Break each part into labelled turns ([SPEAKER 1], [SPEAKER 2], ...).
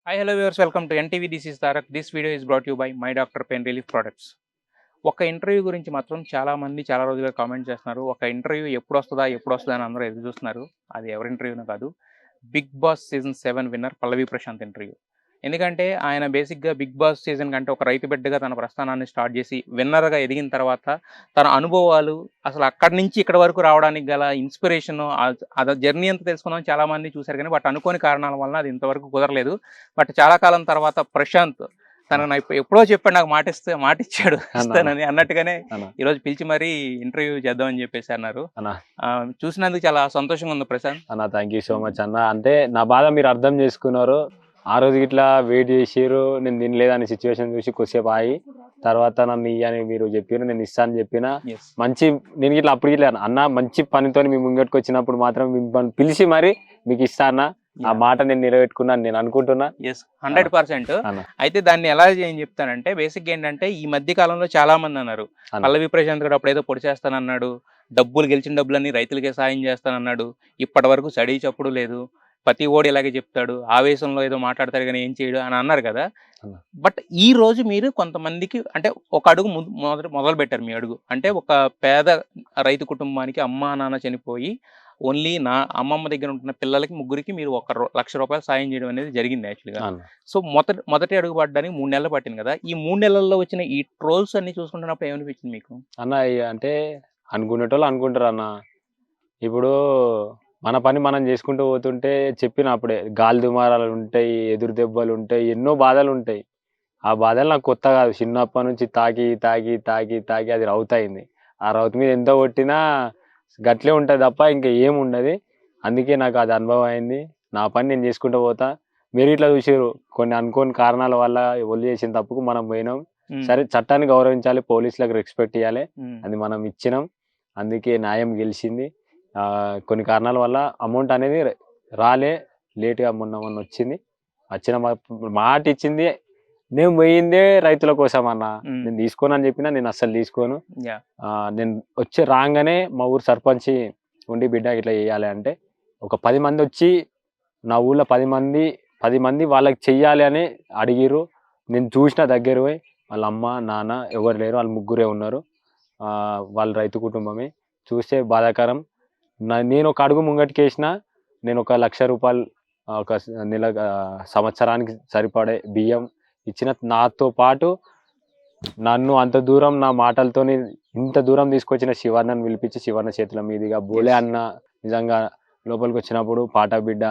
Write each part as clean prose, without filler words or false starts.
[SPEAKER 1] Hi, hello viewers. Welcome to NTV. This is Tarak. This video is brought to you by My Doctor Pain Relief Products. ఒక interview గురించి మాత్రం చాలా మంది చాలా రోజులుగా comment చేస్తున్నారు. ఒక ఇంటర్వ్యూ ఎప్పుడొస్తదా అని అందరూ ఎదురు చూస్తున్నారు. అది ఎవరి ఇంటర్వ్యూనో కాదు. బిగ్ బాస్ సీజన్ 7 విన్నర్ పల్లవి ప్రశాంత్ ఇంటర్వ్యూ. ఎందుకంటే ఆయన బేసిక్‌గా బిగ్ బాస్ సీజన్ కంటే ఒక రైతు బిడ్డగా తన ప్రస్థానాన్ని స్టార్ట్ చేసి విన్నర్‌గా ఎదిగిన తర్వాత తన అనుభవాలు అసలు అక్కడి నుంచి ఇక్కడి వరకు రావడానికి గల ఇన్స్పిరేషన్ అద జర్నీ అంతా తెలుసుకుందాం చాలా మంది చూసారు కానీ బట్ అనుకోని కారణాల వలన అది ఇంతవరకు కుదరలేదు. బట్ చాలా కాలం తర్వాత ప్రశాంత్ తనకు ఎప్పుడో చెప్పాడు నాకు మాటిచ్చాడు ఇస్తానని అన్నట్టుగానే ఈరోజు పిలిచి మరీ ఇంటర్వ్యూ చేద్దామని చెప్పేసి అన్నారు. చూసినందుకు చాలా సంతోషంగా ఉంది ప్రశాంత్
[SPEAKER 2] అన్న. థ్యాంక్ యూ సో మచ్ అన్న. అంటే నా బాధ మీరు అర్థం చేసుకున్నారు. ఆ రోజు ఇట్లా వెయిట్ చేసిర్రు, నేను తినలేదని సిచ్యువేషన్ చూసి కొద్దిసేపు ఆగి తర్వాత నన్ను ఇయ్యని మీరు చెప్పారు, నేను ఇస్తాను చెప్పిన మంచి నేను ఇట్లా అప్పుడు ఇట్లా అన్న మంచి పనితో మీ ముంగటికి వచ్చినప్పుడు మాత్రం మిమ్మల్ని పిలిచి మరి మీకు ఇస్తానా ఆ మాట నేను నిలబెట్టుకున్నాను నేను అనుకుంటున్నా.
[SPEAKER 1] 100%. అయితే దాన్ని ఎలా ఏం చెప్తానంటే బేసిక్ ఏంటంటే ఈ మధ్య కాలంలో చాలా మంది అన్నారు పల్లవి ప్రశాంత్ గారు అప్పుడు ఏదో పొడి చేస్తానన్నాడు, గెలిచిన డబ్బులన్నీ రైతులకే సాయం చేస్తానన్నాడు, ఇప్పటి వరకు స్టడీ చప్పుడు లేదు, ప్రతి ఓడి ఇలాగే చెప్తాడు, ఆవేశంలో ఏదో మాట్లాడతాడు కానీ ఏం చేయడు అని అన్నారు కదా. బట్ ఈ రోజు మీరు కొంతమందికి అంటే ఒక అడుగు మొదలు పెట్టారు. మీ అడుగు అంటే ఒక పేద రైతు కుటుంబానికి అమ్మా నాన్న చనిపోయి ఓన్లీ నా అమ్మమ్మ దగ్గర ఉంటున్న పిల్లలకి ముగ్గురికి మీరు ₹1,00,000 సాయం చేయడం అనేది జరిగింది యాక్చువల్గా. సో మొదటి అడుగు పడడానికి 3 నెలలు పట్టింది కదా. ఈ 3 నెలల్లో వచ్చిన ఈ ట్రోల్స్ అన్ని చూసుకుంటున్నప్పుడు ఏమనిపించింది మీకు
[SPEAKER 2] అన్న? అంటే అనుకునేటోళ్ళు అనుకుంటారు అన్న. ఇప్పుడు మన పని మనం చేసుకుంటూ పోతుంటే చెప్పినప్పుడే గాలి దుమారాలు ఉంటాయి, ఎదురు దెబ్బలు ఉంటాయి, ఎన్నో బాధలు ఉంటాయి. ఆ బాధలు నాకు కొత్త కాదు. చిన్నప్పటి నుంచి తాకి తాకి తాకి తాకి అది రౌత్ అయింది. ఆ రౌత్ మీద ఎంత కొట్టినా గట్లే ఉంటుంది తప్ప ఇంకా ఏముండదు. అందుకే నాకు అది అనుభవం అయింది. నా పని నేను చేసుకుంటూ పోతా. మీరు ఇట్లా చూసారు, కొన్ని అనుకోని కారణాల వల్ల ఒళ్ళు చేసిన తప్పుకు మనం పోయినాం. సరే, చట్టాన్ని గౌరవించాలి, పోలీసులకు రెస్పెక్ట్ ఇవ్వాలి, అది మనం ఇచ్చినాం. అందుకే న్యాయం గెలిచింది. కొన్ని కారణాల వల్ల అమౌంట్ అనేది రాలే, లేట్గా మొన్న వచ్చింది. వచ్చిన మాట ఇచ్చింది, నేను పోయిందే రైతుల కోసం అన్న. నేను తీసుకోను అని చెప్పినా నేను అస్సలు తీసుకోను. నేను వచ్చి రాగానే మా ఊరు సర్పంచ్ ఉండి బిడ్డ ఇట్లా చేయాలి అంటే ఒక 10 మంది వచ్చి నా ఊళ్ళో 10 మంది వాళ్ళకి చెయ్యాలి అని అడిగిర్రు. నేను చూసిన దగ్గర పోయి వాళ్ళ అమ్మ నాన్న ఎవరు లేరు, వాళ్ళు ముగ్గురే ఉన్నారు. వాళ్ళ రైతు కుటుంబమే. చూస్తే బాధాకరం. నేను ఒక అడుగు ముంగటికేసిన నేను ఒక ₹1,00,000 ఒక నెల సంవత్సరానికి సరిపడే బియ్యం ఇచ్చిన. నాతో పాటు నన్ను అంత దూరం నా మాటలతోని ఇంత దూరం తీసుకొచ్చిన శివన్నను పిలిపించి శివన్న చేతుల మీదుగా బోలే అన్న నిజంగా లోపలికి వచ్చినప్పుడు పాట బిడ్డ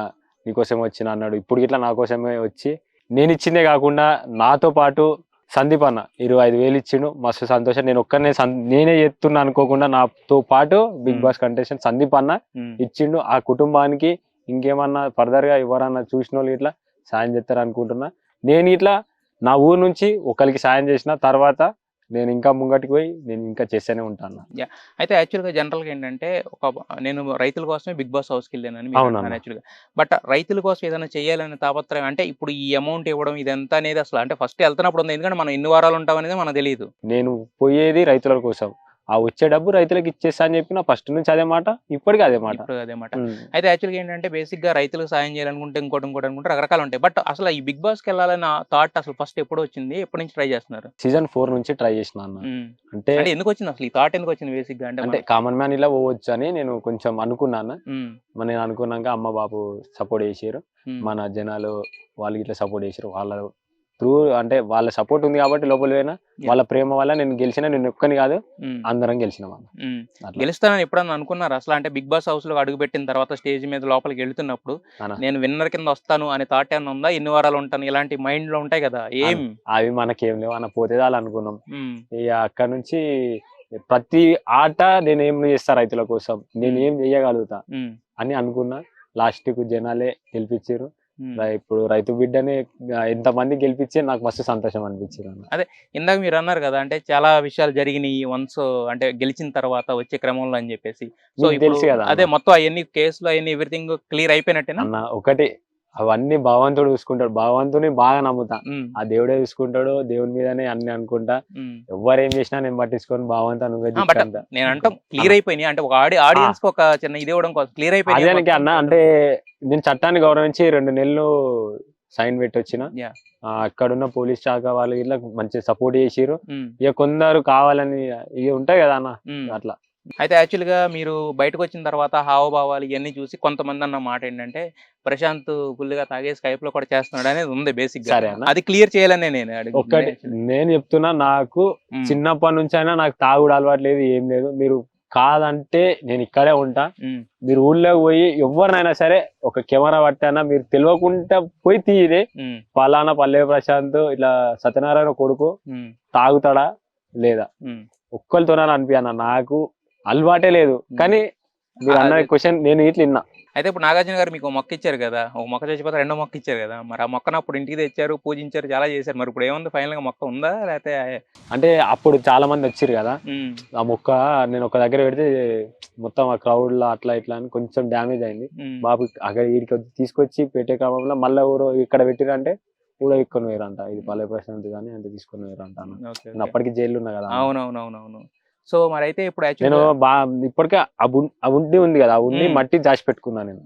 [SPEAKER 2] నీకోసమే వచ్చిన అన్నాడు. ఇప్పుడు ఇట్లా నా కోసమే వచ్చి నేను ఇచ్చిందే కాకుండా నాతో పాటు సందీప్ అన్న 25,000 ఇచ్చిండు. మస్తు సంతోషం. నేను ఒక్కనే నేనే చేస్తున్నా అనుకోకుండా నాతో పాటు బిగ్ బాస్ కంటెస్టెంట్ సందీప్ అన్న ఇచ్చిండు. ఆ కుటుంబానికి ఇంకేమన్నా ఫర్దర్ గా ఎవరన్నా చూసిన వాళ్ళు ఇట్లా సాయం చేస్తారు అనుకుంటున్నా. నేను ఇట్లా నా ఊరు నుంచి ఒకరికి సాయం చేసిన తర్వాత నేను ఇంకా ముంగటికి పోయి నేను ఇంకా చేస్తూనే ఉంటాను.
[SPEAKER 1] అయితే యాక్చువల్గా జనరల్గా ఏంటంటే నేను రైతుల కోసమే బిగ్ బాస్ హౌస్కి వెళ్ళానని యాక్చువల్గా. బట్ రైతుల కోసం ఏదైనా చేయాలనే తాపత్రయం అంటే ఇప్పుడు ఈ అమౌంట్ ఇవ్వడం ఇదంతా అనేది అసలు అంటే ఫస్ట్ వెళ్తున్నప్పుడు ఉంది, ఎందుకంటే మనం ఎన్ని వారాలు ఉంటాం అనేది మనకు తెలియదు.
[SPEAKER 2] నేను పోయేది రైతుల కోసం, ఆ వచ్చే డబ్బు రైతులకు ఇచ్చేస్తా అని చెప్పి నా ఫస్ట్ నుంచి అదే మాట, ఇప్పటికీ అదే మాట.
[SPEAKER 1] అయితే యాక్చువల్గా ఏంటంటే బేసిక్ గా రైతులకు సాయం చేయాలనుకుంటే ఇంకోటి అనుకుంటే రకరకాలు ఉంటాయి. బట్ అసలు ఈ బిగ్ బాస్ కి వెళ్ళాలన్న థాట్ అసలు ఫస్ట్ ఎప్పుడు వచ్చింది, ఎప్పటి నుంచి ట్రై చేస్తున్నారు?
[SPEAKER 2] సీజన్ 4 నుంచి ట్రై చేసిన.
[SPEAKER 1] అంటే ఎందుకు వచ్చింది అసలు ఈ థాట్, ఎందుకు వచ్చింది బేసిక్ గా?
[SPEAKER 2] అంటే కామన్ మ్యాన్ ఇలా పోవచ్చు అని నేను కొంచెం అనుకున్నాను. నేను అనుకున్నాక అమ్మ బాబు సపోర్ట్ చేసారు, మన జనాలు వాళ్ళు ఇట్లా సపోర్ట్ చేసారు. వాళ్ళ త్రూ అంటే వాళ్ళ సపోర్ట్ ఉంది కాబట్టి లోపల పోయినా, వాళ్ళ ప్రేమ వల్ల నేను గెలిచిన. నేను ఒక్కని కాదు, అందరం గెలిచినాం.
[SPEAKER 1] గెలుస్తానని ఎప్పుడన్నా అనుకున్నారు అసలు? అంటే బిగ్ బాస్ హౌస్ లో అడుగు పెట్టిన తర్వాత స్టేజ్ మీద లోపలికి వెళ్తున్నప్పుడు నేను విన్నర్ కింద వస్తాను అనే థాట్ ఏమన్నా ఉందా? ఎన్ని వారాలు ఉంటాను ఇలాంటి మైండ్ లో ఉంటాయి కదా, ఏం
[SPEAKER 2] అవి మనకేం లేవు అన్న, పోతే వాళ్ళు అనుకున్నాం. ఇక అక్కడ నుంచి ప్రతి ఆట నేను ఏం చేస్తా రైతుల కోసం, నేను ఏం చెయ్యగలుగుతా అని అనుకున్నా. లాస్ట్ కు జనాలే గెలిపించారు. ఇప్పుడు రైతు బిడ్డని ఎంతమంది గెలిపించి నాకు మస్తు సంతోషం అనిపించింది.
[SPEAKER 1] అదే ఇందాక మీరు అన్నారు కదా, అంటే చాలా విషయాలు జరిగినాయి వన్స్ అంటే గెలిచిన తర్వాత వచ్చే క్రమంలో అని చెప్పేసి. సో
[SPEAKER 2] తెలుసు కదా,
[SPEAKER 1] అదే మొత్తం అవన్నీ కేసులు అవన్నీ ఎవ్రీథింగ్ క్లియర్ అయిపోయినట్టేనా
[SPEAKER 2] అన్న? ఒకటి అవన్నీ భగవంతుడు చూసుకుంటాడు. భగవంతుని బాగా నమ్ముతా, ఆ దేవుడే చూసుకుంటాడు. దేవుని మీదనే అన్ని అనుకుంటా. ఎవరేం చేసినా నేను పట్టించుకొని భగవంతుడు
[SPEAKER 1] నేను అంటాం క్లియర్ అయిపోయినాయి అంటే ఒక ఆడియన్స్ కి ఒక చిన్న ఇది ఇవ్వడం కోసం క్లియర్ అయిపోయింది
[SPEAKER 2] అన్న. అంటే నేను చట్టాన్ని గౌరవించి 2 నెలలు సైన్ పెట్టి వచ్చిన.
[SPEAKER 1] యా.
[SPEAKER 2] అక్కడున్న పోలీస్ శాఖ వాళ్ళు ఇట్లా మంచి సపోర్ట్ చేసిర్రు. ఇక కొందరు కావాలని ఇక ఉంటాయి కదా అన్న అట్లా.
[SPEAKER 1] అయితే యాక్చువల్గా మీరు బయటకు వచ్చిన తర్వాత హావభావాలు ఇవన్నీ చూసి కొంతమంది అన్న మాట ఏంటంటే ప్రశాంత్ ఫుల్గా తాగేసి స్కైప్ లో కూడా చేస్తున్నాడు అనేది ఉంది బేసిక్ గా.
[SPEAKER 2] సరే అన్న.
[SPEAKER 1] అది క్లియర్ చేయాలనే నేను
[SPEAKER 2] ఒక్కటి నేను చెప్తున్నా, నాకు చిన్నప్పటి నుంచి అయినా నాకు తాగుడు అలవాటు లేదు, ఏం లేదు. మీరు కాదంటే నేను ఇక్కడే ఉంటా. మీరు ఊళ్ళోకి పోయి ఎవరినైనా సరే ఒక కెమెరా పట్టానా మీరు తెలియకుండా పోయి తీయదే పలానా పల్లె ప్రశాంత్ ఇట్లా సత్యనారాయణ కొడుకు తాగుతాడా లేదా ఒక్కరితోనే అనిపించన్న. నాకు అలవాటే లేదు, కానీ మీరు అన్న క్వశ్చన్ నేను ఇట్లా విన్నా.
[SPEAKER 1] అయితే ఇప్పుడు నాగార్జున గారు మీకు మొక్క ఇచ్చారు కదా, ఒక మొక్క చచ్చిపోతే రెండో మొక్క ఇచ్చారు కదా, మరి ఆ మొక్కను అప్పుడు ఇంటికి తెచ్చారు, పూజించారు, చాలా చేశారు. మరి ఇప్పుడు ఏముంది ఫైనల్ గా మొక్క ఉందా లేకపోతే? అంటే
[SPEAKER 2] అప్పుడు చాలా మంది వచ్చారు కదా, ఆ మొక్క నేను ఒక దగ్గర పెడితే మొత్తం ఆ క్రౌడ్ లో అట్లా ఇట్లా అని కొంచెం డ్యామేజ్ అయింది. బాబు అక్కడ వీడికి తీసుకొచ్చి పెట్టే క్రమంలో మళ్ళీ ఊరు ఇక్కడ పెట్టిరంటే కూడా ఎక్కువ వేరంట, ఇది పల్లె ప్రశాంత్ కానీ అంటే తీసుకొని వేరంట. నేను అప్పటికి జైలు ఉన్నా కదా.
[SPEAKER 1] అవునవునవునవును. సో మరి అయితే ఇప్పుడు
[SPEAKER 2] నేను ఇప్పటికే ఆ ఉండి ఉంది కదా, ఆ ఉండి మట్టి దాచి పెట్టుకున్నా నేను.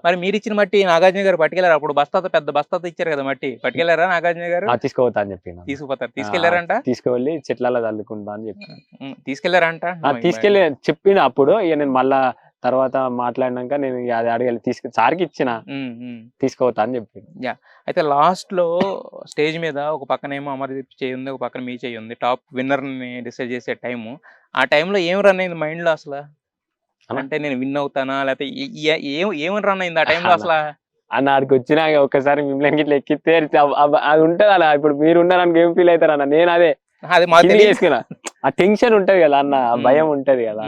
[SPEAKER 1] మరి మీరు ఇచ్చిన మట్టి నాగార్జున గారు పట్టుకెళ్లారు? అప్పుడు బస్తాతో పెద్ద బస్తాతో ఇచ్చారు కదా మట్టి, పట్టుకెళ్లారా నాగార్జున గారు?
[SPEAKER 2] తీసుకోవద్దా అని చెప్పి
[SPEAKER 1] తీసుకుపోతారు, తీసుకెళ్లారంట.
[SPEAKER 2] తీసుకువెళ్ళి చెట్లలో చల్లుకుంటా అని చెప్పి
[SPEAKER 1] తీసుకెళ్లారంట.
[SPEAKER 2] తీసుకెళ్ళి చెప్పిన అప్పుడు ఇక నేను మళ్ళా తర్వాత మాట్లాడినాక నేను అది అడిగి సార్కి ఇచ్చిన తీసుకోవద్దా అని చెప్పి.
[SPEAKER 1] అయితే లాస్ట్ లో స్టేజ్ మీద ఒక పక్కనేమో అమర్దీప్ చేయి ఉంది, ఒక పక్కన మీ చేయి ఉంది, టాప్ విన్నర్ ని డిసైడ్ చేసే టైము. ఆ టైంలో ఏం రన్ అయింది మైండ్ లో అసలు? అంటే నేను విన్ అవుతానా లేకపోతే ఏమని రన్ అయింది ఆ టైంలో అసలు?
[SPEAKER 2] అన్న ఆడికి వచ్చినాక ఒక్కసారి మిమ్మల్ని ఇట్లా ఎక్కితే అది ఉంటది అలా. ఇప్పుడు మీరు ఉన్నారని ఏం ఫీల్ అవుతారు అన్న? నేను అదే చేసుకున్నా. ఆ టెన్షన్ ఉంటది కదా అన్న, ఆ భయం ఉంటది కదా.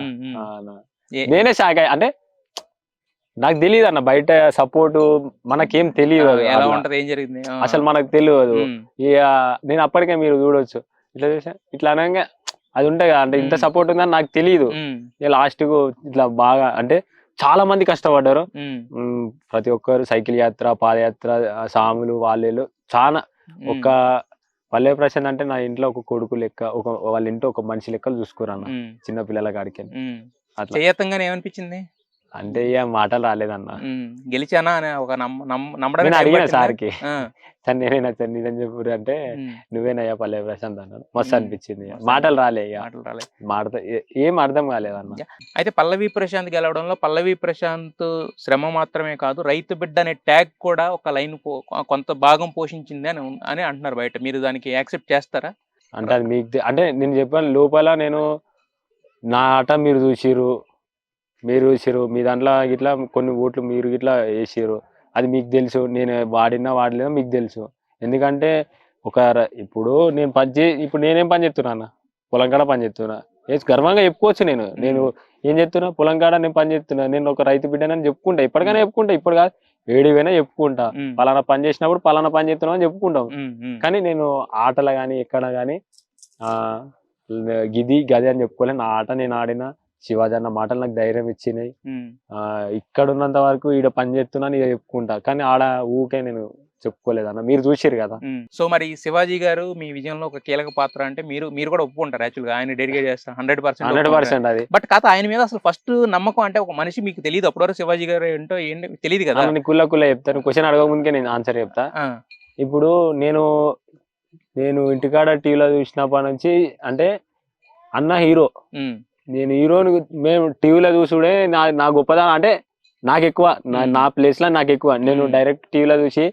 [SPEAKER 2] నేనే షాక్ అయ్యా. అంటే నాకు తెలియదు అన్న బయట సపోర్ట్ మనకేం తెలియదు,
[SPEAKER 1] ఎలా ఉంటది ఏం జరిగింది
[SPEAKER 2] అసలు మనకు తెలియదు. ఇక నేను అప్పటికే మీరు చూడొచ్చు ఇట్లా చూసా ఇట్లా అనగా అది ఉంటాయి కదా, అంటే ఇంత సపోర్ట్ ఉందని నాకు తెలియదు. లాస్ట్ కు ఇట్లా బాగా అంటే చాలా మంది కష్టపడ్డారు. ప్రతి ఒక్కరు సైకిల్ యాత్ర, పాదయాత్ర, సాములు వాళ్ళు చాలా. ఒక పల్లె ప్రశాంత్ అంటే నా ఇంట్లో ఒక కొడుకు లెక్క, వాళ్ళ ఇంట్లో ఒక మనిషి లెక్కలు చూసుకోరు అన్న, చిన్న పిల్లల కాడికి.
[SPEAKER 1] అట్లా చేయతంగానే ఏమనిపించింది?
[SPEAKER 2] అంటే ఇక మాటలు రాలేదన్న.
[SPEAKER 1] గెలిచానా అని ఒక నమ్మడం
[SPEAKER 2] అడిగిన సార్కి, సార్ నేనేనా సార్ నిజం చెప్పు అంటే నువ్వేనయ్యా పల్లె ప్రశాంత్ అన్నాడు. మస్తు అనిపించింది. మాటలు రాలే, ఏం అర్థం కాలేదన్న.
[SPEAKER 1] అయితే పల్లవి ప్రశాంత్ గెలవడంలో పల్లవి ప్రశాంత్ శ్రమ మాత్రమే కాదు, రైతు బిడ్డ అనే ట్యాగ్ కూడా ఒక లైన్ కొంత భాగం పోషించింది అని అంటున్నారు బయట. మీరు దానికి యాక్సెప్ట్ చేస్తారా?
[SPEAKER 2] అంటే అది మీకు అంటే నేను చెప్పాను లోపల, నేను నా ఆట మీరు చూసిరు, మీ దాంట్లో ఇట్లా కొన్ని ఓట్లు మీరు ఇట్లా వేసిరు, అది మీకు తెలుసు. నేను వాడలేదో మీకు తెలుసు. ఎందుకంటే ఇప్పుడు నేను ఇప్పుడు నేనేం పని చేస్తున్నా అన్న, పొలం కాడ పని చేస్తున్నా. గర్వంగా చెప్పుకోవచ్చు. నేను ఏం చెప్తున్నా, పొలం కాడ నేను పని చేస్తున్నా, నేను ఒక రైతు బిడ్డనని చెప్పుకుంటా. ఇప్పటికైనా చెప్పుకుంటా, ఇప్పుడు కాదు ఏడివైనా చెప్పుకుంటా. పలానా పని చేసినప్పుడు పలానా పని చేస్తున్నా అని చెప్పుకుంటాం. కానీ నేను ఆటలు కానీ ఎక్కడ కానీ గది అని చెప్పుకోలే. నా ఆట నేను ఆడిన. శివాజీ అన్న మాటలు నాకు ధైర్యం ఇచ్చినాయి. ఇక్కడ ఉన్నంత వరకు ఈడ పని చేస్తున్నాను ఇక చెప్పుకుంటా, కానీ ఆడ ఊకే నేను చెప్పుకోలేదన్న. మీరు చూసిరు కదా.
[SPEAKER 1] సో మరి శివాజీ గారు మీ విజయంలో ఒక కీలక పాత్ర అంటే మీరు కూడా ఒప్పుకుంటారు యాక్చువల్గా, ఆయన డెడికేట్ చేస్తారు 100%.
[SPEAKER 2] అది
[SPEAKER 1] బట్ కాదు, ఆయన మీద అసలు ఫస్ట్ నమ్మకం అంటే ఒక మనిషి మీకు తెలియదు అప్పటివరకు శివాజీ గారు ఏంటో తెలియదు కదా.
[SPEAKER 2] కుల్ల చెప్తాను. క్వశ్చన్ అడగక ముందుకే నేను ఆన్సర్ చెప్తా. ఇప్పుడు నేను ఇంటికాడ టీవీలో చూసినప్పటి నుంచి అంటే అన్న హీరో, నేను హీరోని మేము టీవీలో చూసుడే నా గొప్పదనం. అంటే నాకు ఎక్కువ, నా ప్లేస్ లో నాకు ఎక్కువ. నేను డైరెక్ట్ టీవీలో చూసి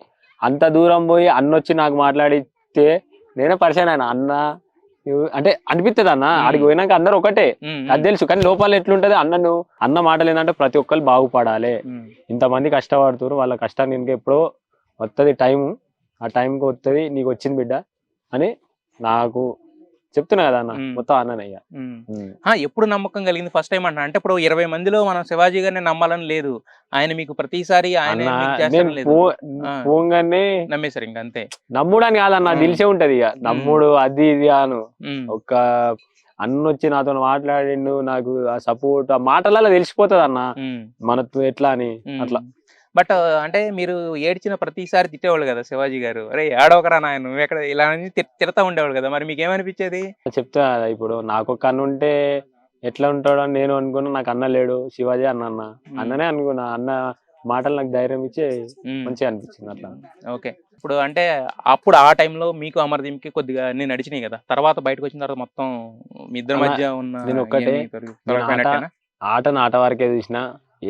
[SPEAKER 2] అంత దూరం పోయి అన్న వచ్చి నాకు మాట్లాడితే నేనే పరిచయం అయినా. అన్న అంటే అనిపిస్తుంది అన్న, ఆడికి పోయినాక అందరు ఒకటే, అది తెలుసు. కానీ లోపల ఎట్లుంటది అన్న మాటలు ఏంటంటే ప్రతి ఒక్కరు బాగుపడాలి, ఇంతమంది కష్టపడుతున్నారు, వాళ్ళ కష్టాన్ని ఇంకా ఎప్పుడో వస్తుంది టైము, ఆ టైంకి వస్తుంది, నీకు వచ్చింది బిడ్డ అని నాకు చెప్తున్నా కదా అన్న. మొత్తం అన్నయ్య
[SPEAKER 1] ఎప్పుడు నమ్మకం కలిగింది ఫస్ట్ టైం అంటే ఇప్పుడు 20 మందిలో మనం శివాజీ గారిని నమ్మాలని లేదు, ఆయన మీకు ప్రతిసారి ఆయన నమ్మేశారు. ఇంకా అంతే,
[SPEAKER 2] నమ్ముడని కాదన్న, తెలిసే ఉంటది ఇక నమ్ముడు అది ఇది అను. ఒక అన్న వచ్చి నాతో మాట్లాడిండు, నాకు ఆ సపోర్ట్ ఆ మాటలలో తెలిసిపోతుంది అన్న మనతో ఎట్లా అని అట్లా.
[SPEAKER 1] బట్ అంటే మీరు ఏడ్చిన ప్రతిసారి తిట్టేవాళ్ళు కదా శివాజీ గారు, అరే ఏడవకరా నాయన నువ్వు ఎక్కడ, ఇలా తిడతా ఉండేవాళ్ళు కదా, మరి మీకు ఏమనిపించేది?
[SPEAKER 2] చెప్తా కదా, ఇప్పుడు నాకు ఒక అన్న ఉంటే ఎట్లా ఉంటాడో నేను అనుకున్నా. నాకు అన్న లేడు, శివాజీ అన్ననే అనుకున్నా. మాటలు నాకు ధైర్యం ఇచ్చి మంచిగా అనిపించింది అట్లా.
[SPEAKER 1] ఓకే. ఇప్పుడు అంటే అప్పుడు ఆ టైంలో మీకు అమర్దీప్‌కి కొద్దిగా అన్నీ నడిచినాయి కదా! తర్వాత బయటకు వచ్చిన తర్వాత మొత్తం మీ ఇద్దరి
[SPEAKER 2] అన్న,
[SPEAKER 1] మధ్య ఉన్న
[SPEAKER 2] నేను ఒక్కటే,
[SPEAKER 1] ఇయన్నీ
[SPEAKER 2] నేను
[SPEAKER 1] తొలగిపోయినట్టేనా?
[SPEAKER 2] ఆటను ఆట వరకే చూసిన.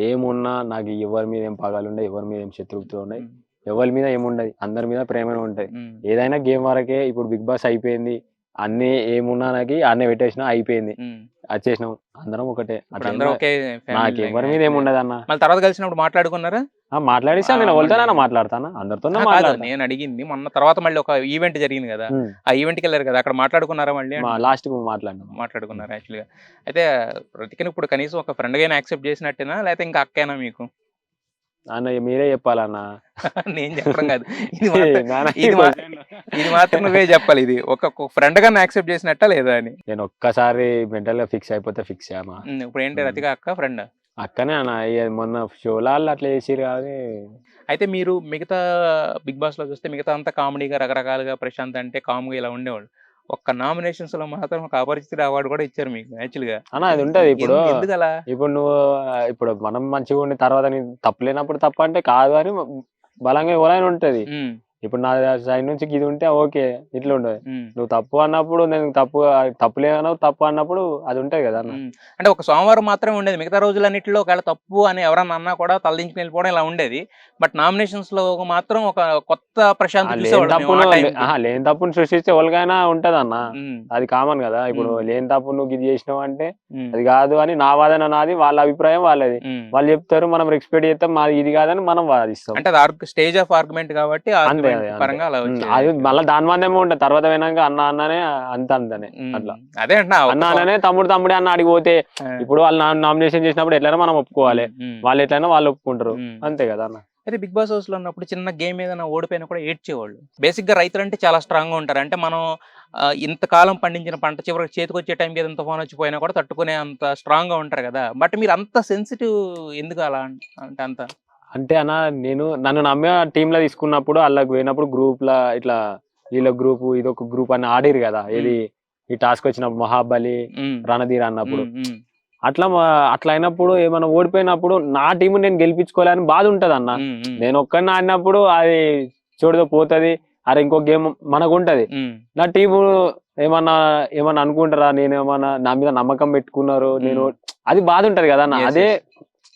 [SPEAKER 2] ఏమున్నా నాకు ఎవరి మీద ఏం పగాలుండయి, ఎవరి మీద ఏం శత్రుత్వం ఉన్నాయి, ఎవరి మీద ఏముండదు, అందరి మీద ప్రేమనే ఉంటది. ఏదైనా గేమ్ వరకే. ఇప్పుడు బిగ్ బాస్ అయిపోయింది, అన్ని ఏమున్నా నాకు అన్నీ పెట్టేసిన అయిపోయింది, వచ్చేసినాం అందరం ఒకటే.
[SPEAKER 1] ఇప్పుడు అందరూ ఒకే
[SPEAKER 2] నాకు
[SPEAKER 1] ఫ్యామిలీ
[SPEAKER 2] ఎవరి మీద ఏముండదు అన్న.
[SPEAKER 1] మళ్ళీ తర్వాత కలిసినప్పుడు మాట్లాడుకున్నారా?
[SPEAKER 2] మాట్లాడిస్తా, నేను ఎవరితోనైనా మాట్లాడతాను, అందరితోనే
[SPEAKER 1] కాదు
[SPEAKER 2] మాట్లాడతాను.
[SPEAKER 1] నేను అడిగింది మొన్న తర్వాత మళ్ళీ ఒక ఈవెంట్ జరిగింది కదా, ఆ ఈవెంట్కి వెళ్ళారు కదా, అక్కడ మాట్లాడుకున్నారా మళ్ళీ?
[SPEAKER 2] లాస్ట్ మాట్లాడినాం.
[SPEAKER 1] మాట్లాడుకున్నారు యాక్చువల్గా. అయితే ప్రతికని ఇప్పుడు కనీసం ఒక ఫ్రెండ్ గానే యాక్సెప్ట్ చేసినట్టేనా, లేకపోతే ఇంకా అక్కేనా మీకు?
[SPEAKER 2] అన్న మీరే చెప్పాలన్నా.
[SPEAKER 1] నేను చెప్పడం కాదు, ఇది మాత్రం నువ్వే చెప్పాలి. ఇది ఒక ఫ్రెండ్ గా యాక్సెప్ట్ చేసినట్టా లేదా అని.
[SPEAKER 2] నేను ఒక్కసారి మెంటల్ గా ఫిక్స్ అయిపోతే ఫిక్స్ అయ్యామా.
[SPEAKER 1] ఇప్పుడు ఏంటి రతిగా అక్క ఫ్రెండ్?
[SPEAKER 2] అక్కనే అన్న. మొన్న షోలాళ్ళు అట్లా చేసిరు కానీ.
[SPEAKER 1] అయితే మీరు మిగతా బిగ్ బాస్ లో చూస్తే మిగతా అంతా కామెడీగా రకరకాలుగా ప్రశాంత్ అంటే కామ్గా ఇలా ఉండేవాళ్ళు. ఒక్క నామినేషన్స్ లో మాత్రం ఒక అపరిచితుడు అవార్డు కూడా ఇచ్చారు మీకు యాక్చువల్ గా.
[SPEAKER 2] అన్న అది ఉంటది. ఇప్పుడు
[SPEAKER 1] ఎందుకు అలా?
[SPEAKER 2] ఇప్పుడు నువ్వు ఇప్పుడు మనం మంచిగా ఉండి తర్వాత నీకు తప్పు లేనప్పుడు తప్పు అంటే కాదు అని బలంగా ఎవరైనా ఉంటది. ఇప్పుడు నా సైడ్ నుంచి ఇది ఉంటే ఓకే, ఇట్లా ఉండదు. నువ్వు తప్పు అన్నప్పుడు నేను తప్పు లేదన్నావు, తప్పు అన్నప్పుడు అది ఉంటది కదా అన్న.
[SPEAKER 1] అంటే ఒక సోమవారం మాత్రమే ఉండేది, మిగతా రోజులన్నింటిలో ఒకవేళ తప్పు అని ఎవరన్నా అన్నా కూడా తలదించుకుని వెళ్ళిపోవడం ఇలా ఉండేది. బట్ నామినేషన్స్ లో మాత్రం ఒక కొత్త ప్రశాంత్
[SPEAKER 2] లేని తప్పును సృష్టిస్తే ఎవరికైనా ఉంటది అన్న, అది కామన్ కదా. ఇప్పుడు లేని తప్పు నువ్వు ఇది చేసినావు అంటే అది కాదు అని నా వాదన నాది, వాళ్ళ అభిప్రాయం వాళ్ళది. వాళ్ళు చెప్తారు, మనం రెస్పెక్ట్ చేస్తాం, మాది ఇది కాదని మనం వాదిస్తాం.
[SPEAKER 1] అంటే స్టేజ్ ఆఫ్ ఆర్గ్యుమెంట్ కాబట్టి పరంగా అలా
[SPEAKER 2] అది మళ్ళీ దాని మందేమో ఉంటుంది. తర్వాత వినాక అన్న అన్ననే అంతనే అట్లా.
[SPEAKER 1] అదే అంటున్నా,
[SPEAKER 2] అన్న అన్ననే తమ్ముడే అన్న అడిగిపోతే ఇప్పుడు వాళ్ళు నామినేషన్ చేసినప్పుడు ఎట్లైనా మనం ఒప్పుకోవాలి, వాళ్ళు ఎట్లయినా వాళ్ళు ఒప్పుకుంటారు, అంతే కదా అన్న.
[SPEAKER 1] అయితే బిగ్ బాస్ హౌస్ లో ఉన్నప్పుడు చిన్న గేమ్ ఏదైనా ఓడిపోయినా కూడా ఏడ్చేవాళ్ళు. బేసిక్ గా రైతులు అంటే చాలా స్ట్రాంగ్ గా ఉంటారు. అంటే మనం ఇంతకాలం పండించిన పంట చివరికి చేతికి వచ్చే టైంకి ఏదైనా తుఫాన్ వచ్చిపోయినా కూడా తట్టుకునే అంత స్ట్రాంగ్ గా ఉంటారు కదా. బట్ మీరు అంత సెన్సిటివ్ ఎందుకు అలా? అంటే అంత
[SPEAKER 2] అంటే అన్న, నన్ను నమ్మే టీమ్ లో తీసుకున్నప్పుడు అల్లకు పోయినప్పుడు గ్రూప్ లా ఇట్లా వీళ్ళ గ్రూప్ ఇదొక గ్రూప్ అని ఆడిరు కదా. ఇది ఈ టాస్క్ వచ్చినప్పుడు మహాబలి రణధీర్ అన్నప్పుడు అట్లా అయినప్పుడు ఏమన్నా ఓడిపోయినప్పుడు నా టీము నేను గెలిపించుకోవాలని బాధ ఉంటది అన్న. నేను ఒక్కడిని ఆడినప్పుడు అది చూడదో పోతుంది, అరే ఇంకో గేమ్ మనకు ఉంటది. నా టీము ఏమన్నా అనుకుంటారా, నేను ఏమన్నా నా మీద నమ్మకం పెట్టుకున్నారు, నేను అది బాధ ఉంటది కదా అన్న. అదే